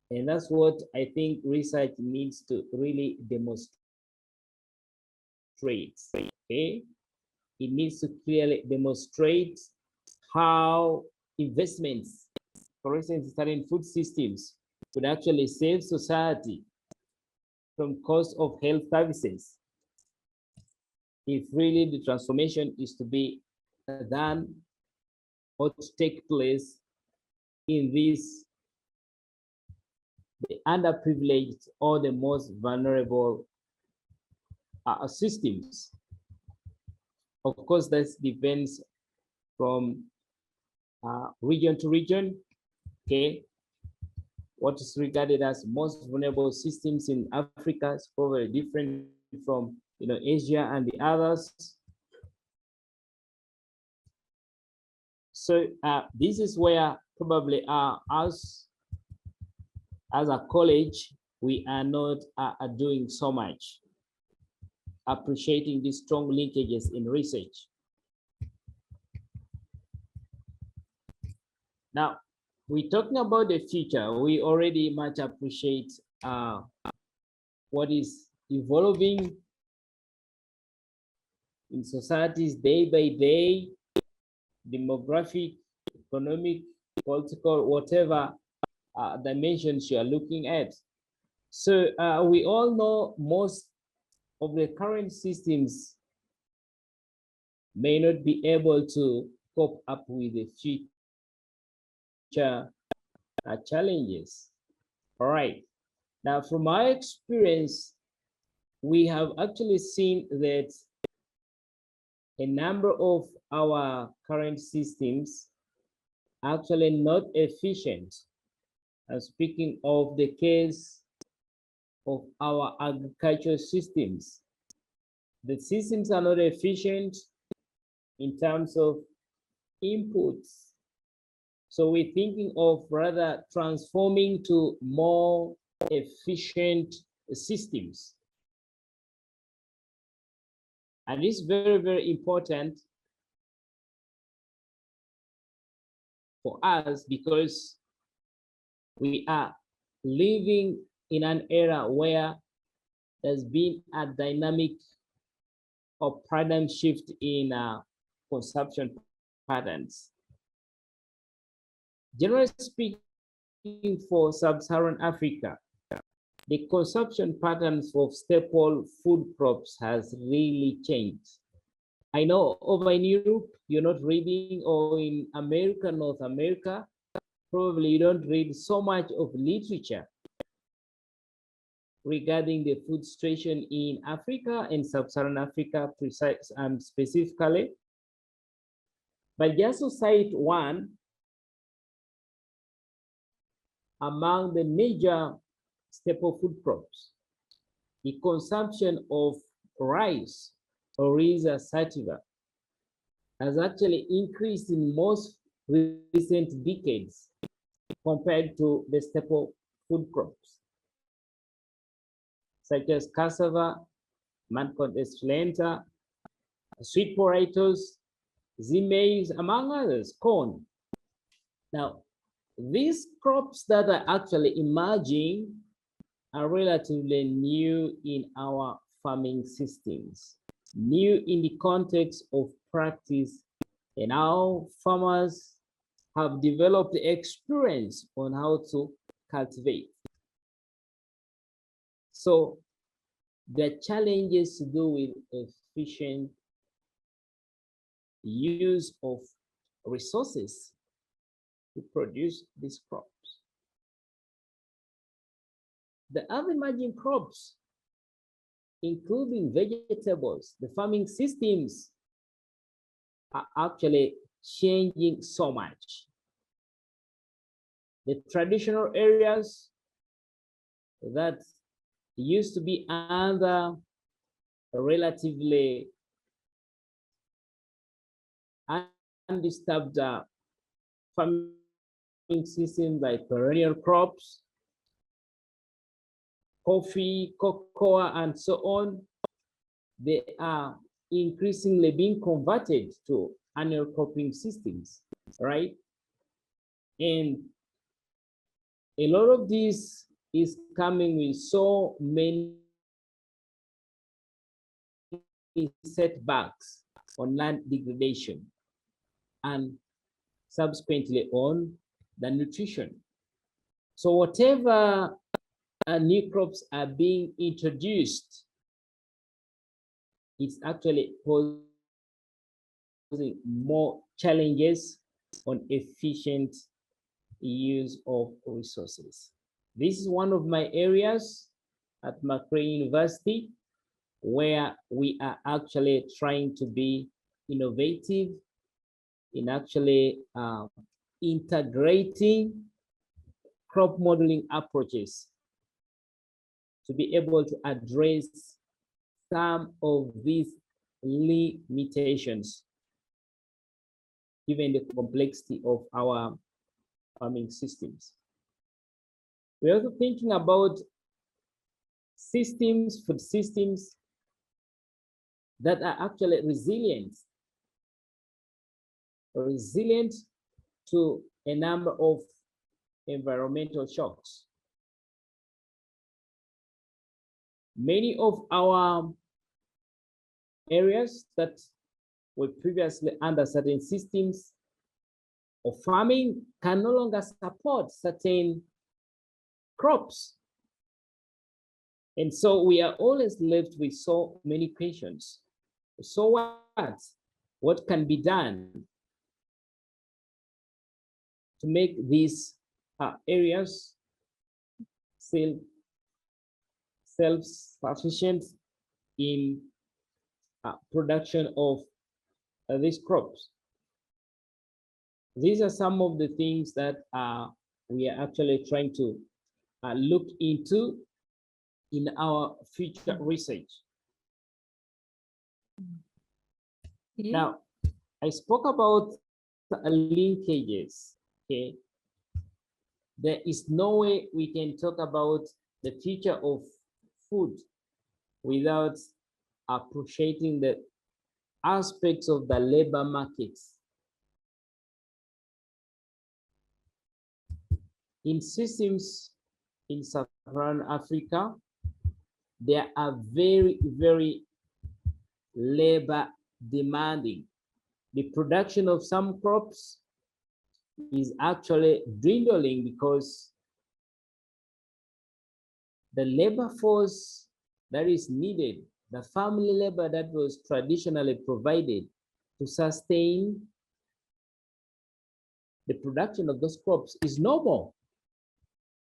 And that's what I think research needs to really demonstrate. Okay? It needs to clearly demonstrate how investments, for instance, in food systems, could actually save society from cost of health services, if really the transformation is to be done or to take place in these the underprivileged or the most vulnerable systems. Of course, this depends from region to region. Okay, what is regarded as most vulnerable systems in Africa is probably different from Asia and the others. So this is where probably us as a college, we are not doing so much, appreciating these strong linkages in research. Now, we're talking about the future. We already much appreciate what is evolving in societies day by day, demographic, economic, political, whatever dimensions you are looking at. So we all know most of the current systems may not be able to cope up with the future challenges. All right. Now, from my experience, we have actually seen that a number of our current systems are actually not efficient. And speaking of the case of our agricultural systems, the systems are not efficient in terms of inputs. So we're thinking of rather transforming to more efficient systems. And it's very, very important for us because we are living in an era where there's been a dynamic or paradigm shift in consumption patterns. Generally speaking, for sub-Saharan Africa, the consumption patterns of staple food crops has really changed. I know over in Europe, you're not reading, or in America, North America, probably you don't read so much of literature regarding the food situation in Africa and sub-Saharan Africa precise and specifically. But just to cite one, among the major staple food crops. The consumption of rice, Oryza sativa, has actually increased in most recent decades compared to the staple food crops, such as cassava, Mancon esculenta, sweet potatoes, maize, among others, corn. Now, these crops that are actually emerging are relatively new in our farming systems, new in the context of practice, and how farmers have developed the experience on how to cultivate. So the challenges to do with efficient use of resources to produce these crops. The other emerging crops, including vegetables, the farming systems are actually changing so much. The traditional areas that used to be under a relatively undisturbed farming systems like perennial crops, coffee, cocoa, and so on, they are increasingly being converted to annual cropping systems, right? And a lot of this is coming with so many setbacks on land degradation and subsequently on the nutrition. So whatever new crops are being introduced, it's actually posing more challenges on efficient use of resources. This is one of my areas at McRae University where we are actually trying to be innovative in actually integrating crop modeling approaches to be able to address some of these limitations given the complexity of our farming systems. We're also thinking about systems, food systems that are actually resilient to a number of environmental shocks. Many of our areas that were previously under certain systems of farming can no longer support certain crops. And so we are always left with so many questions. So what? What can be done to make these areas self-sufficient in production of these crops? These are some of the things that we are actually trying to look into in our future research. Yeah. Now, I spoke about linkages, okay? There is no way we can talk about the future of food without appreciating the aspects of the labor markets. In systems in Sub-Saharan Africa, they are very, very labor demanding. The production of some crops is actually dwindling because the labor force that is needed, the family labor that was traditionally provided to sustain the production of those crops is no more,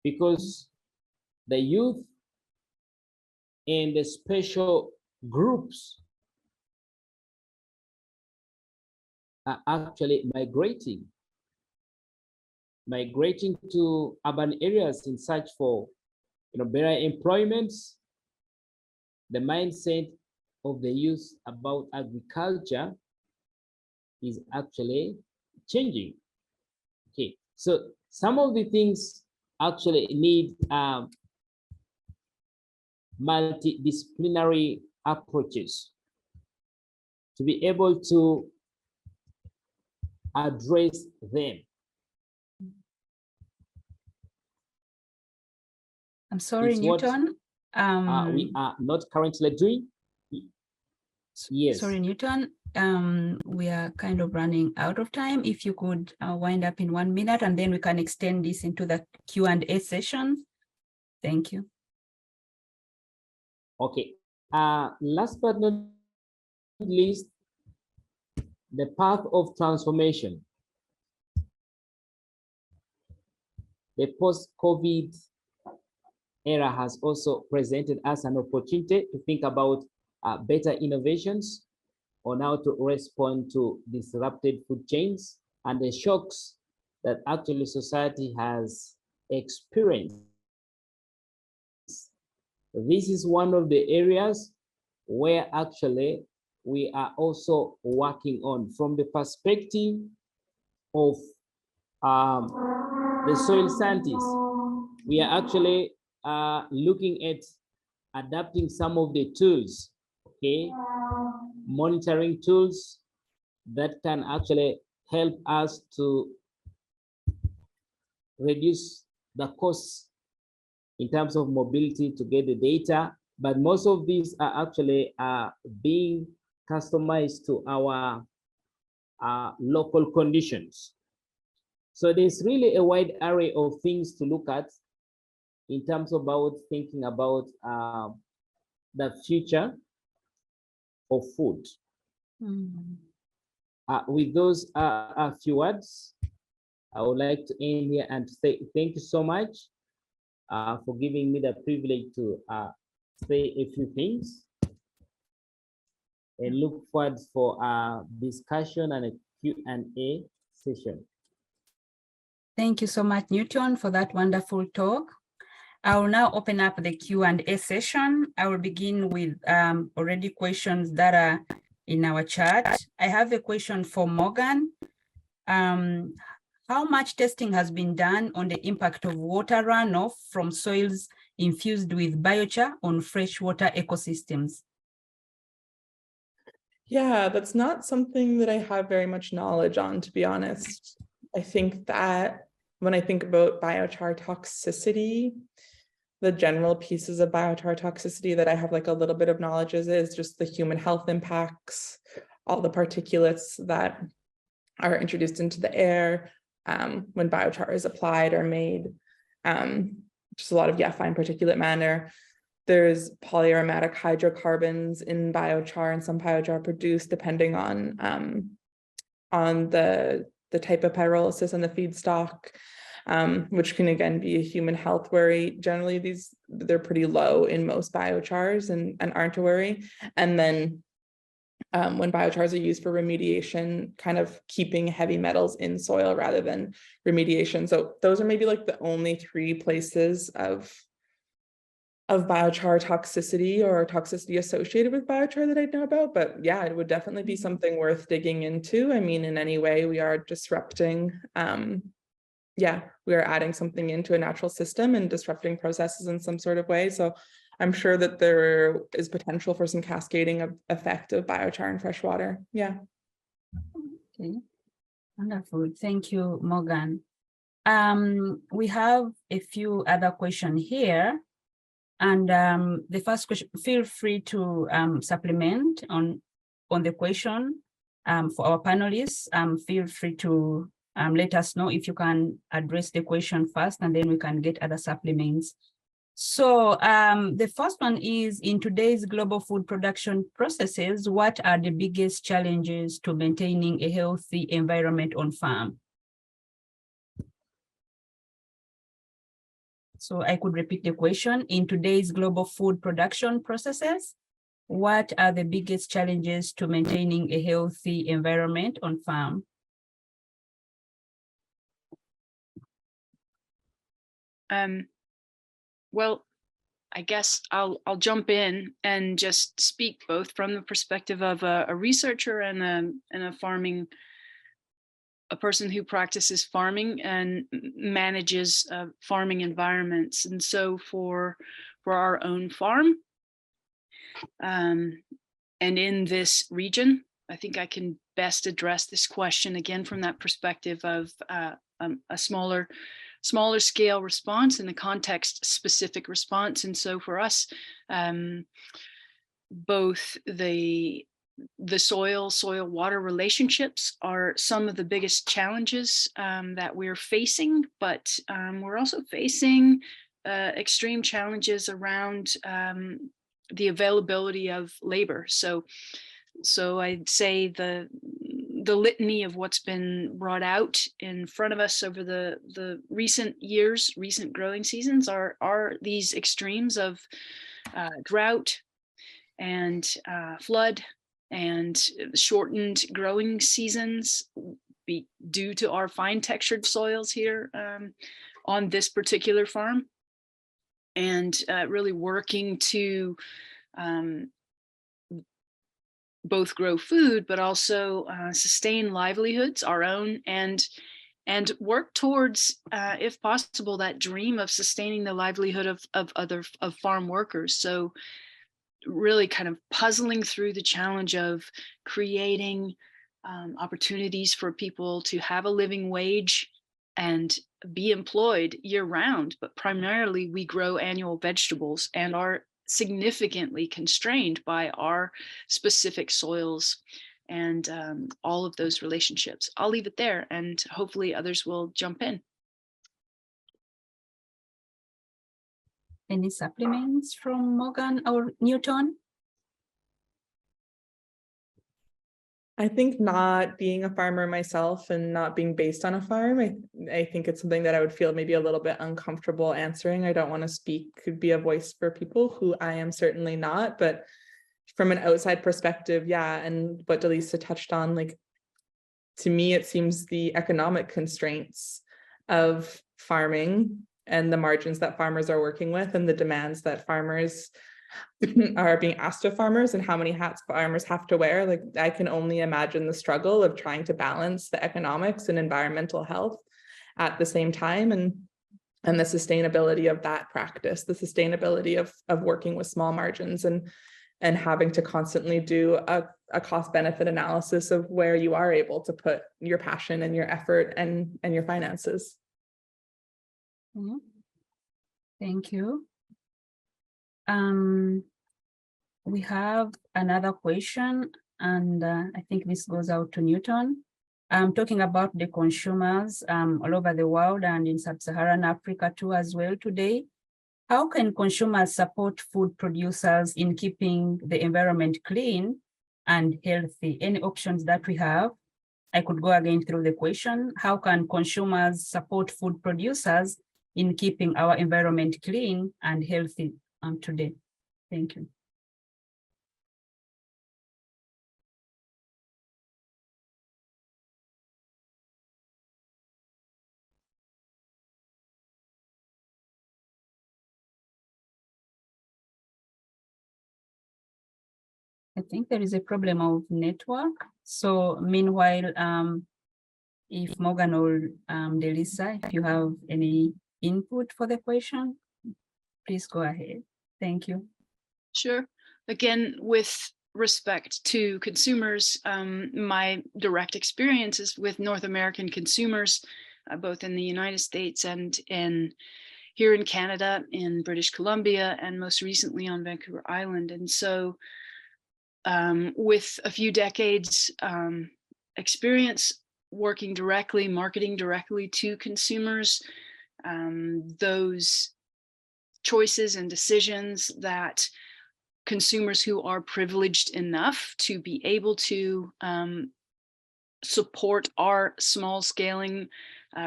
because the youth and the special groups are actually migrating to urban areas in search for better employment, the mindset of the youth about agriculture is actually changing. Okay, so some of the things actually need multidisciplinary approaches to be able to address them. I'm sorry, It's what, Newton. we are not currently doing. Yes. Sorry, Newton. We are kind of running out of time. If you could wind up in 1 minute, and then we can extend this into the Q&A session. Thank you. Okay. Last but not least, the path of transformation. The post-COVID era has also presented us an opportunity to think about better innovations on how to respond to disrupted food chains and the shocks that actually society has experienced. This is one of the areas where actually we are also working on from the perspective of the soil scientists. We are actually looking at adapting some of the tools, okay, monitoring tools that can actually help us to reduce the costs in terms of mobility to get the data, but most of these are actually being customized to our local conditions. So there's really a wide array of things to look at in terms about thinking about the future of food. With those a few words, I would like to end here and say thank you so much for giving me the privilege to say a few things, and look forward for a discussion and a Q&A session. Thank you so much, Newton, for that wonderful talk. I will now open up the Q&A session. I will begin with already questions that are in our chat. I have a question for Morgan. How much testing has been done on the impact of water runoff from soils infused with biochar on freshwater ecosystems? Yeah, that's not something that I have very much knowledge on, to be honest. I think that when I think about biochar toxicity, the general pieces of biochar toxicity that I have like a little bit of knowledge is just the human health impacts, all the particulates that are introduced into the air when biochar is applied or made, just a lot of fine particulate matter. There's polyaromatic hydrocarbons in biochar, and some biochar produced depending on the type of pyrolysis and the feedstock, which can again be a human health worry. Generally, they're pretty low in most biochars and aren't a worry. And then when biochars are used for remediation, kind of keeping heavy metals in soil rather than remediation. So those are maybe like the only 3 places of biochar toxicity or toxicity associated with biochar that I know about. But yeah, it would definitely be something worth digging into. I mean, in any way we are disrupting, we are adding something into a natural system and disrupting processes in some sort of way. So I'm sure that there is potential for some cascading effect of biochar in freshwater. Yeah. Okay, wonderful. Thank you, Morgan. We have a few other questions here. And the first question, feel free to supplement on the question for our panelists. Feel free to let us know if you can address the question first, and then we can get other supplements. So the first one is, in today's global food production processes, what are the biggest challenges to maintaining a healthy environment on farm? So I could repeat the question. In today's global food production processes, what are the biggest challenges to maintaining a healthy environment on farm? Well, I guess I'll jump in and just speak both from the perspective of a researcher and a person who practices farming and manages farming environments. And so for our own farm, and in this region, I think I can best address this question again from that perspective of a smaller scale response and a context specific response. And so for us, both the soil water relationships are some of the biggest challenges that we're facing, but we're also facing extreme challenges around the availability of labor. So I'd say the litany of what's been brought out in front of us over the recent years, recent growing seasons are these extremes of drought and flood and shortened growing seasons due to our fine textured soils here on this particular farm, and really working to both grow food, but also sustain livelihoods, our own, and work towards, if possible, that dream of sustaining the livelihood of farm workers. So really kind of puzzling through the challenge of creating opportunities for people to have a living wage and be employed year round. But primarily we grow annual vegetables and are significantly constrained by our specific soils and all of those relationships. I'll leave it there and hopefully others will jump in. Any supplements from Morgan or Newton? I think not being a farmer myself and not being based on a farm, I think it's something that I would feel maybe a little bit uncomfortable answering. I don't want to speak, could be a voice for people who I am certainly not, but from an outside perspective, yeah. And what Delisa touched on, like, to me, it seems the economic constraints of farming and the margins that farmers are working with and the demands that farmers are being asked of farmers and how many hats farmers have to wear. Like, I can only imagine the struggle of trying to balance the economics and environmental health at the same time, and the sustainability of that practice, the sustainability of working with small margins and having to constantly do a cost benefit analysis of where you are able to put your passion and your effort and your finances. Mm-hmm. Thank you. We have another question, and I think this goes out to Newton. Talking about the consumers all over the world and in sub-Saharan Africa too as well today. How can consumers support food producers in keeping the environment clean and healthy? Any options that we have? I could go again through the question. How can consumers support food producers in keeping our environment clean and healthy today? Thank you. I think there is a problem of network. So meanwhile, if Morgan or Delisa, if you have any input for the question, please go ahead. Thank you. Sure. Again, with respect to consumers, my direct experiences with North American consumers, both in the United States and here in Canada, in British Columbia, and most recently on Vancouver Island. And so with a few decades experience working directly, marketing directly to consumers, those choices and decisions that consumers who are privileged enough to be able to support our small scaling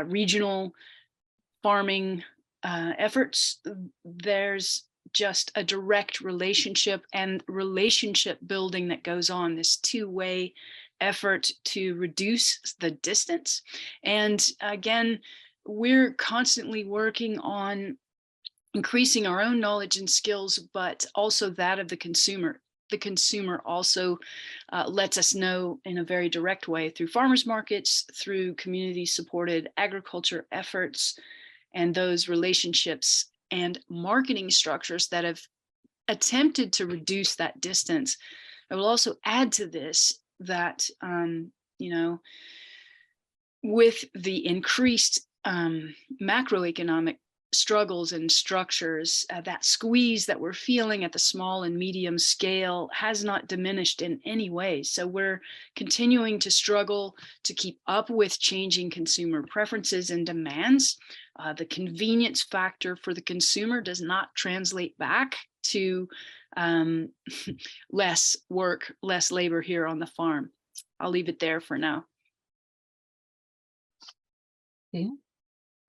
regional farming efforts, there's just a direct relationship and relationship building that goes on, this two-way effort to reduce the distance. And again, we're constantly working on increasing our own knowledge and skills, but also that of the consumer. The consumer also lets us know in a very direct way through farmers markets, through community supported agriculture efforts, and those relationships and marketing structures that have attempted to reduce that distance. I will also add to this that, with the increased macroeconomic struggles and structures, that squeeze that we're feeling at the small and medium scale has not diminished in any way. So we're continuing to struggle to keep up with changing consumer preferences and demands. The convenience factor for the consumer does not translate back to less work, less labor here on the farm. I'll leave it there for now. Okay.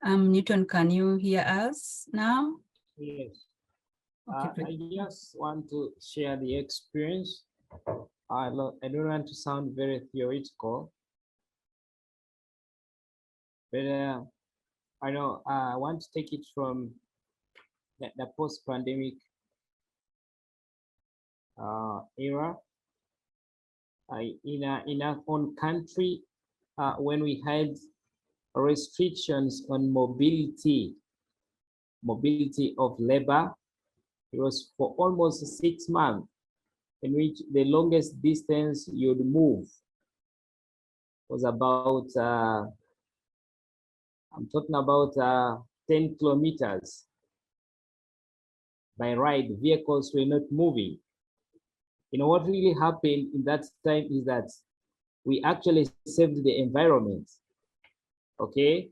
Newton, can you hear us now? Yes. Okay, I just want to share the experience. I don't want to sound very theoretical, but I know I want to take it from the post-pandemic era. In our own country, when we had restrictions on mobility of labor, it was for almost 6 months, in which the longest distance you'd move was about I'm talking about 10 kilometers by ride. Vehicles were not moving. You know what really happened in that time is that we actually saved the environment. Okay,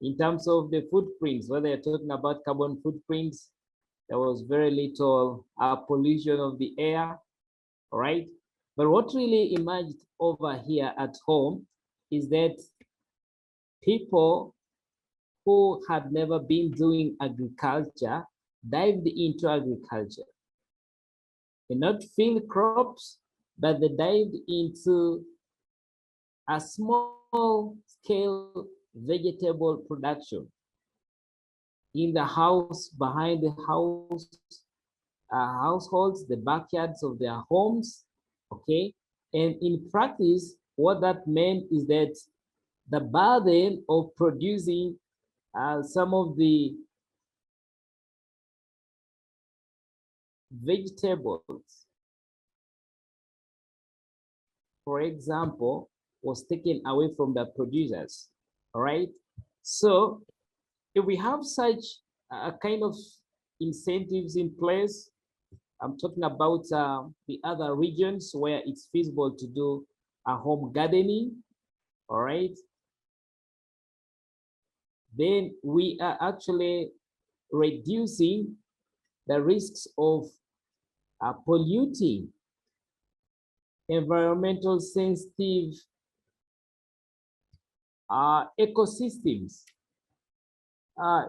in terms of the footprints, whether you're talking about carbon footprints, there was very little pollution of the air. All right, but what really emerged over here at home is that people who had never been doing agriculture dived into agriculture, and not field crops, but they dived into a small scale vegetable production in the house, behind the house, households, the backyards of their homes. Okay, and in practice, what that meant is that the burden of producing some of the vegetables, for example, was taken away from the producers. All right, so if we have such a kind of incentives in place, I'm talking about the other regions where it's feasible to do a home gardening. All right, then we are actually reducing the risks of polluting environmental sensitive ecosystems.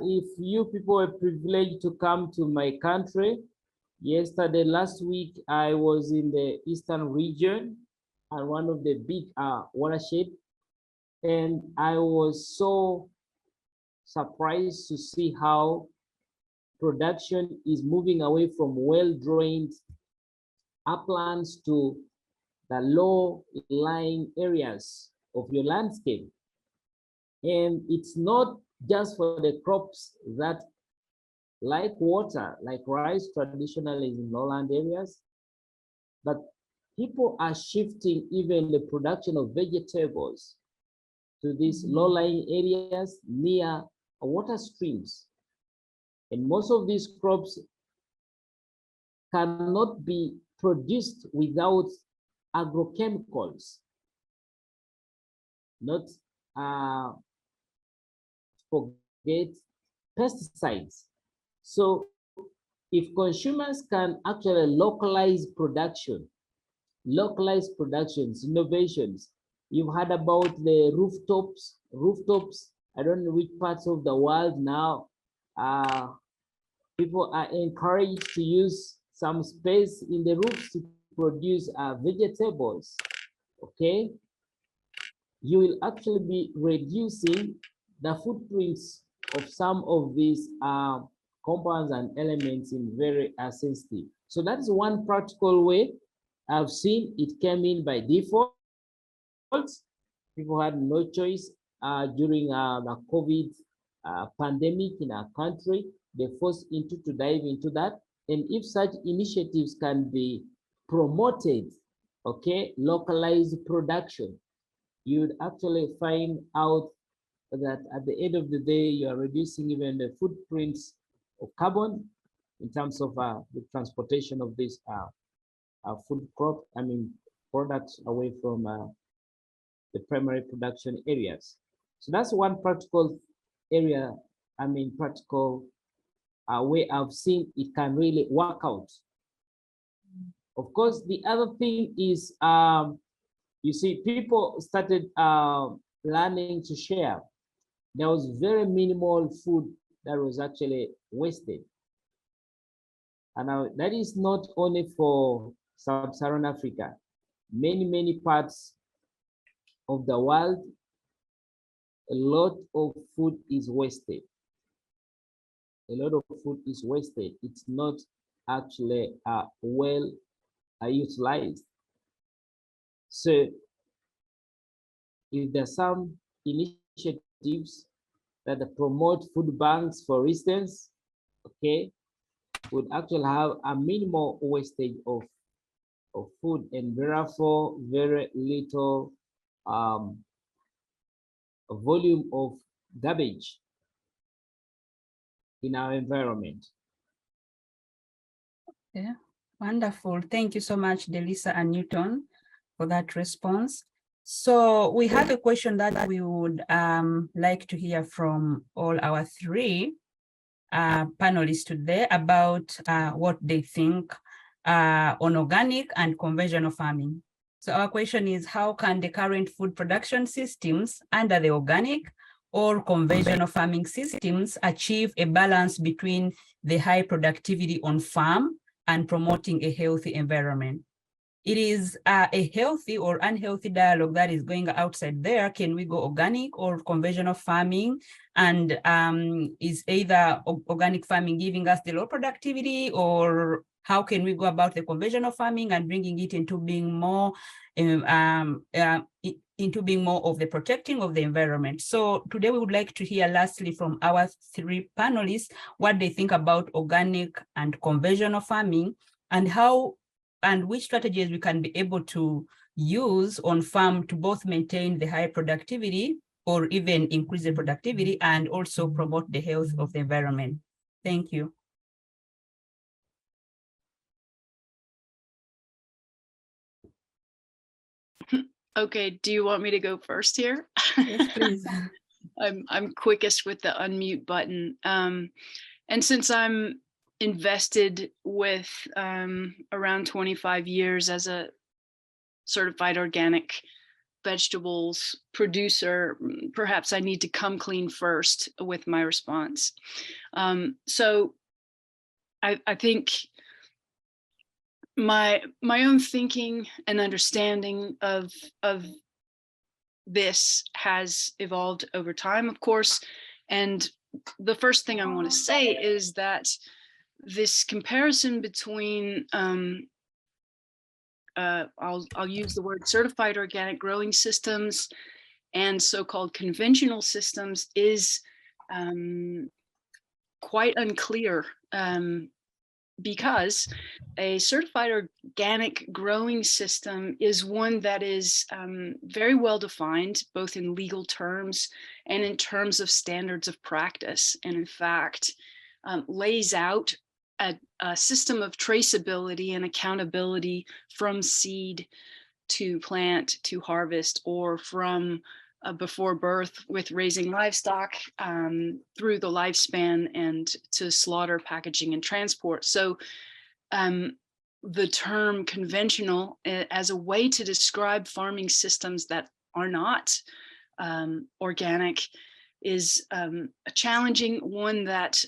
If you people are privileged to come to my country, last week, I was in the eastern region and one of the big watershed, and I was so surprised to see how production is moving away from well-drained uplands to the low-lying areas of your landscape. And it's not just for the crops that like water, like rice traditionally in lowland areas, but people are shifting even the production of vegetables to these low-lying areas near water streams. And most of these crops cannot be produced without agrochemicals, not forget pesticides. So if consumers can actually localize productions, innovations. You've heard about the rooftops. I don't know which parts of the world now people are encouraged to use some space in the roofs to produce vegetables. Okay, you will actually be reducing the footprints of some of these compounds and elements in very sensitive. So that is one practical way I've seen. It came in by default. People had no choice during the COVID pandemic in our country. They forced into to dive into that. And if such initiatives can be promoted, okay, localized production, you'd actually find out that at the end of the day, you are reducing even the footprints of carbon in terms of the transportation of this food crop, products away from the primary production areas. So that's one practical area, practical way I've seen it can really work out. Of course, the other thing is, you see, people started learning to share. There was very minimal food that was actually wasted. And that is not only for sub-Saharan Africa. Many parts of the world, a lot of food is wasted. A lot of food is wasted. It's not actually well utilized. So if there's some initiatives that promote food banks, for instance, okay, would actually have a minimal wastage of food, and therefore very little volume of garbage in our environment. Yeah, wonderful. Thank you so much, Delisa and Newton, for that response. So we have a question that we would like to hear from all our three panelists today about what they think on organic and conventional farming. So our question is, how can the current food production systems under the organic or conventional farming systems achieve a balance between the high productivity on farm and promoting a healthy environment? It is a healthy or unhealthy dialogue that is going outside there. Can we go organic or conventional farming? And is either organic farming giving us the low productivity, or how can we go about the conventional farming and bringing it into being more of the protecting of the environment? So today we would like to hear lastly from our three panelists what they think about organic and conventional farming, and how and which strategies we can be able to use on farm to both maintain the high productivity or even increase the productivity and also promote the health of the environment. Thank you. Okay, do you want me to go first here? Yes, please. I'm quickest with the unmute button. And since I'm invested with around 25 years as a certified organic vegetables producer, perhaps I need to come clean first with my response. So I think my own thinking and understanding of this has evolved over time, of course. And the first thing I want to say is that this comparison between I'll use the word certified organic growing systems and so-called conventional systems is quite unclear, because a certified organic growing system is one that is very well defined, both in legal terms and in terms of standards of practice, and in fact lays out a system of traceability and accountability from seed to plant to harvest, or from before birth with raising livestock through the lifespan and to slaughter, packaging, and transport. So the term conventional as a way to describe farming systems that are not organic is a challenging one that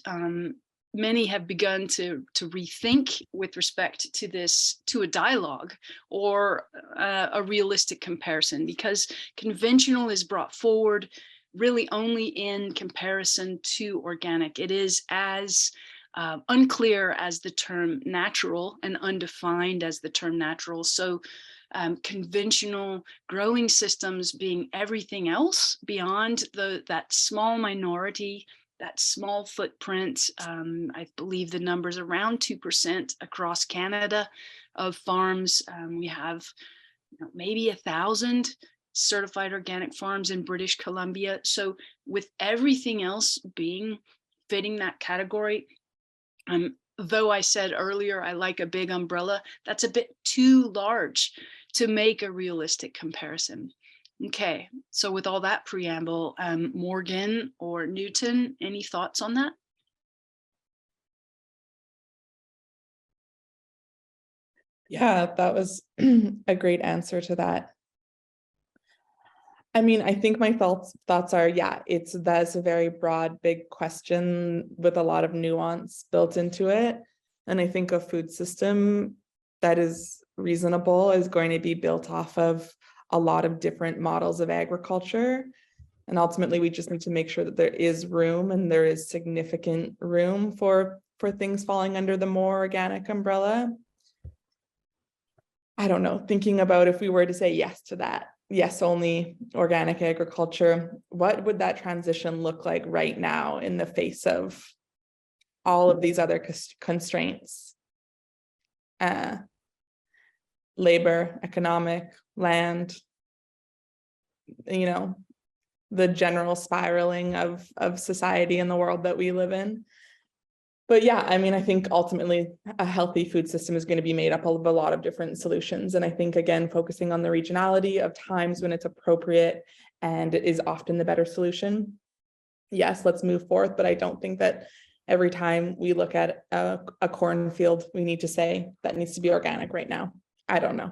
many have begun to rethink with respect to this, to a dialogue or a realistic comparison, because conventional is brought forward really only in comparison to organic. It is as unclear as the term natural and undefined as the term natural. So conventional growing systems being everything else beyond that small minority, that small footprint. I believe the number's around 2% across Canada of farms. We have maybe 1,000 certified organic farms in British Columbia. So with everything else fitting that category, though I said earlier, I like a big umbrella, that's a bit too large to make a realistic comparison. Okay, so with all that preamble, Morgan or Newton, any thoughts on that? Yeah, that was a great answer to that. I mean, I think my thoughts are, yeah, that's a very broad, big question with a lot of nuance built into it. And I think a food system that is reasonable is going to be built off of a lot of different models of agriculture. And ultimately, we just need to make sure that there is room, and there is significant room for things falling under the more organic umbrella. I don't know, thinking about if we were to say yes to that, yes, only organic agriculture, what would that transition look like right now in the face of all of these other constraints? Labor, economic, land, the general spiraling of society and the world that we live in. But yeah, I mean, I think ultimately a healthy food system is going to be made up of a lot of different solutions. And I think, again, focusing on the regionality of times when it's appropriate and is often the better solution. Yes, let's move forth. But I don't think that every time we look at a cornfield, we need to say that needs to be organic right now. I don't know.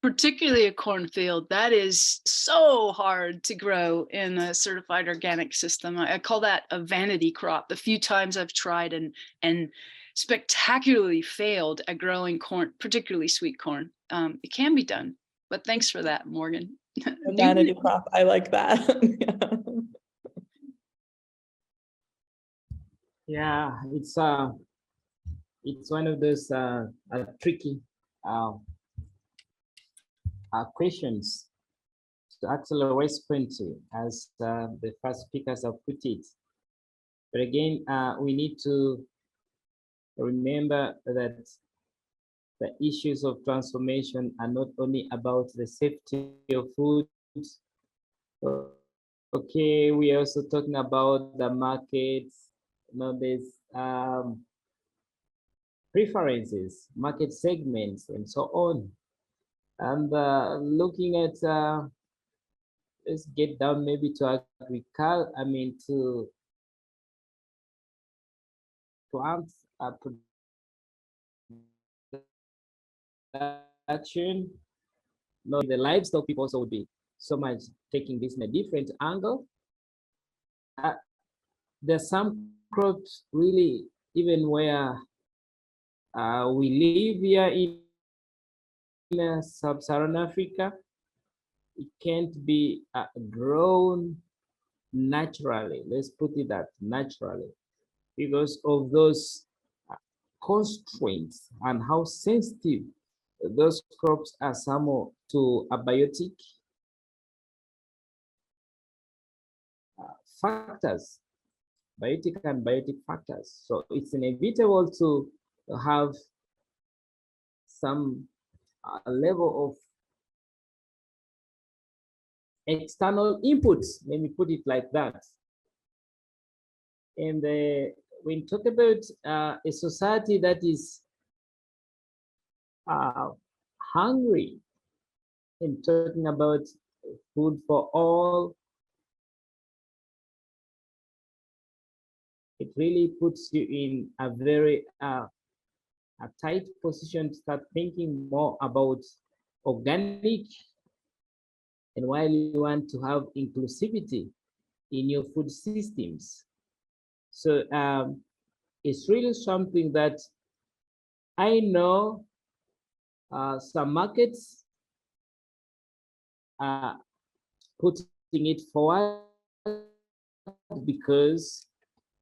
Particularly a cornfield, that is so hard to grow in a certified organic system. I call that a vanity crop. The few times I've tried and spectacularly failed at growing corn, particularly sweet corn. It can be done, but thanks for that, Morgan. A vanity crop, I like that. Yeah, it's one of those tricky questions to accelerate sprinting, as the first speakers have put it. But again, we need to remember that the issues of transformation are not only about the safety of food. Okay, we are also talking about the markets, there's preferences, market segments, and so on. And looking at, let's get down maybe to agriculture, to plants production. No, the livestock people also would be so much taking this in a different angle. There's some crops really, even where we live here in sub-Saharan Africa, it can't be grown naturally. Let's put it that naturally, because of those constraints and how sensitive those crops are some to abiotic factors, biotic and biotic factors. So it's inevitable to have some level of external inputs, let me put it like that. And when you talk about a society that is hungry, and talking about food for all, it really puts you in a very a tight position to start thinking more about organic, and while you want to have inclusivity in your food systems. So it's really something that I know some markets are putting it forward because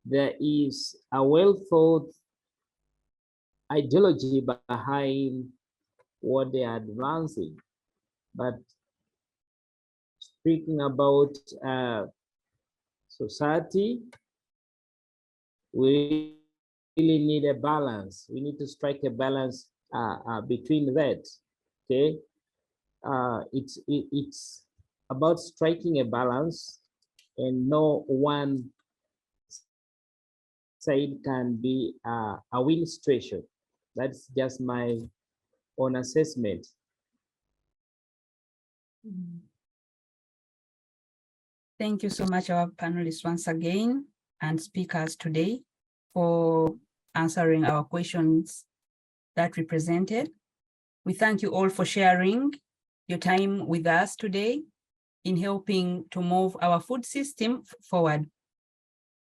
there is a well-thought ideology behind what they are advancing. But speaking about society, we really need a balance. We need to strike a balance between that. Okay, it's about striking a balance, and no one side can be a win situation. That's just my own assessment. Thank you so much, our panelists once again, and speakers today for answering our questions that we presented. We thank you all for sharing your time with us today in helping to move our food system forward.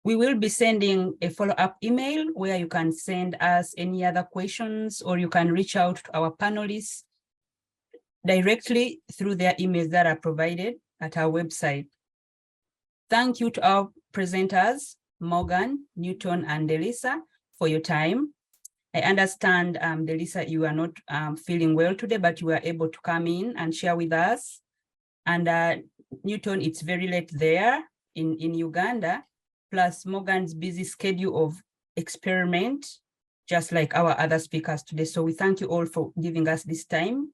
We will be sending a follow-up email where you can send us any other questions, or you can reach out to our panelists directly through their emails that are provided at our website. Thank you to our presenters, Morgan, Newton, and Delisa, for your time. I understand, Delisa, you are not feeling well today, but you were able to come in and share with us. And Newton, it's very late there in Uganda, plus Morgan's busy schedule of experiment, just like our other speakers today. So we thank you all for giving us this time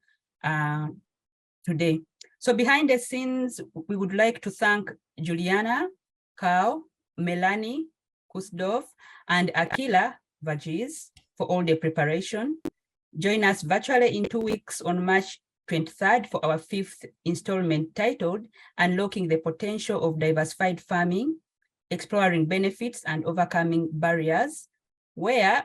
today. So behind the scenes, we would like to thank Juliana, Carl, Melanie, Kusdorf, and Akila Vajis for all the preparation. Join us virtually in 2 weeks on March 23rd for our 5th installment titled Unlocking the Potential of Diversified Farming, Exploring Benefits and Overcoming Barriers, where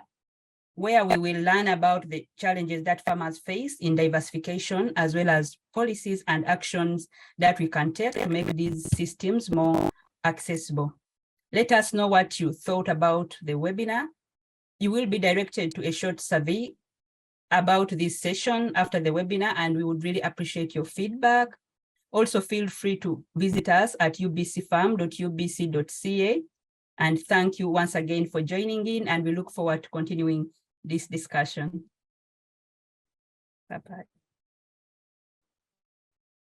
we will learn about the challenges that farmers face in diversification, as well as policies and actions that we can take to make these systems more accessible. Let us know what you thought about the webinar. You will be directed to a short survey about this session after the webinar, and we would really appreciate your feedback. Also, feel free to visit us at ubcfarm.ubc.ca. And thank you once again for joining in, and we look forward to continuing this discussion. Bye-bye.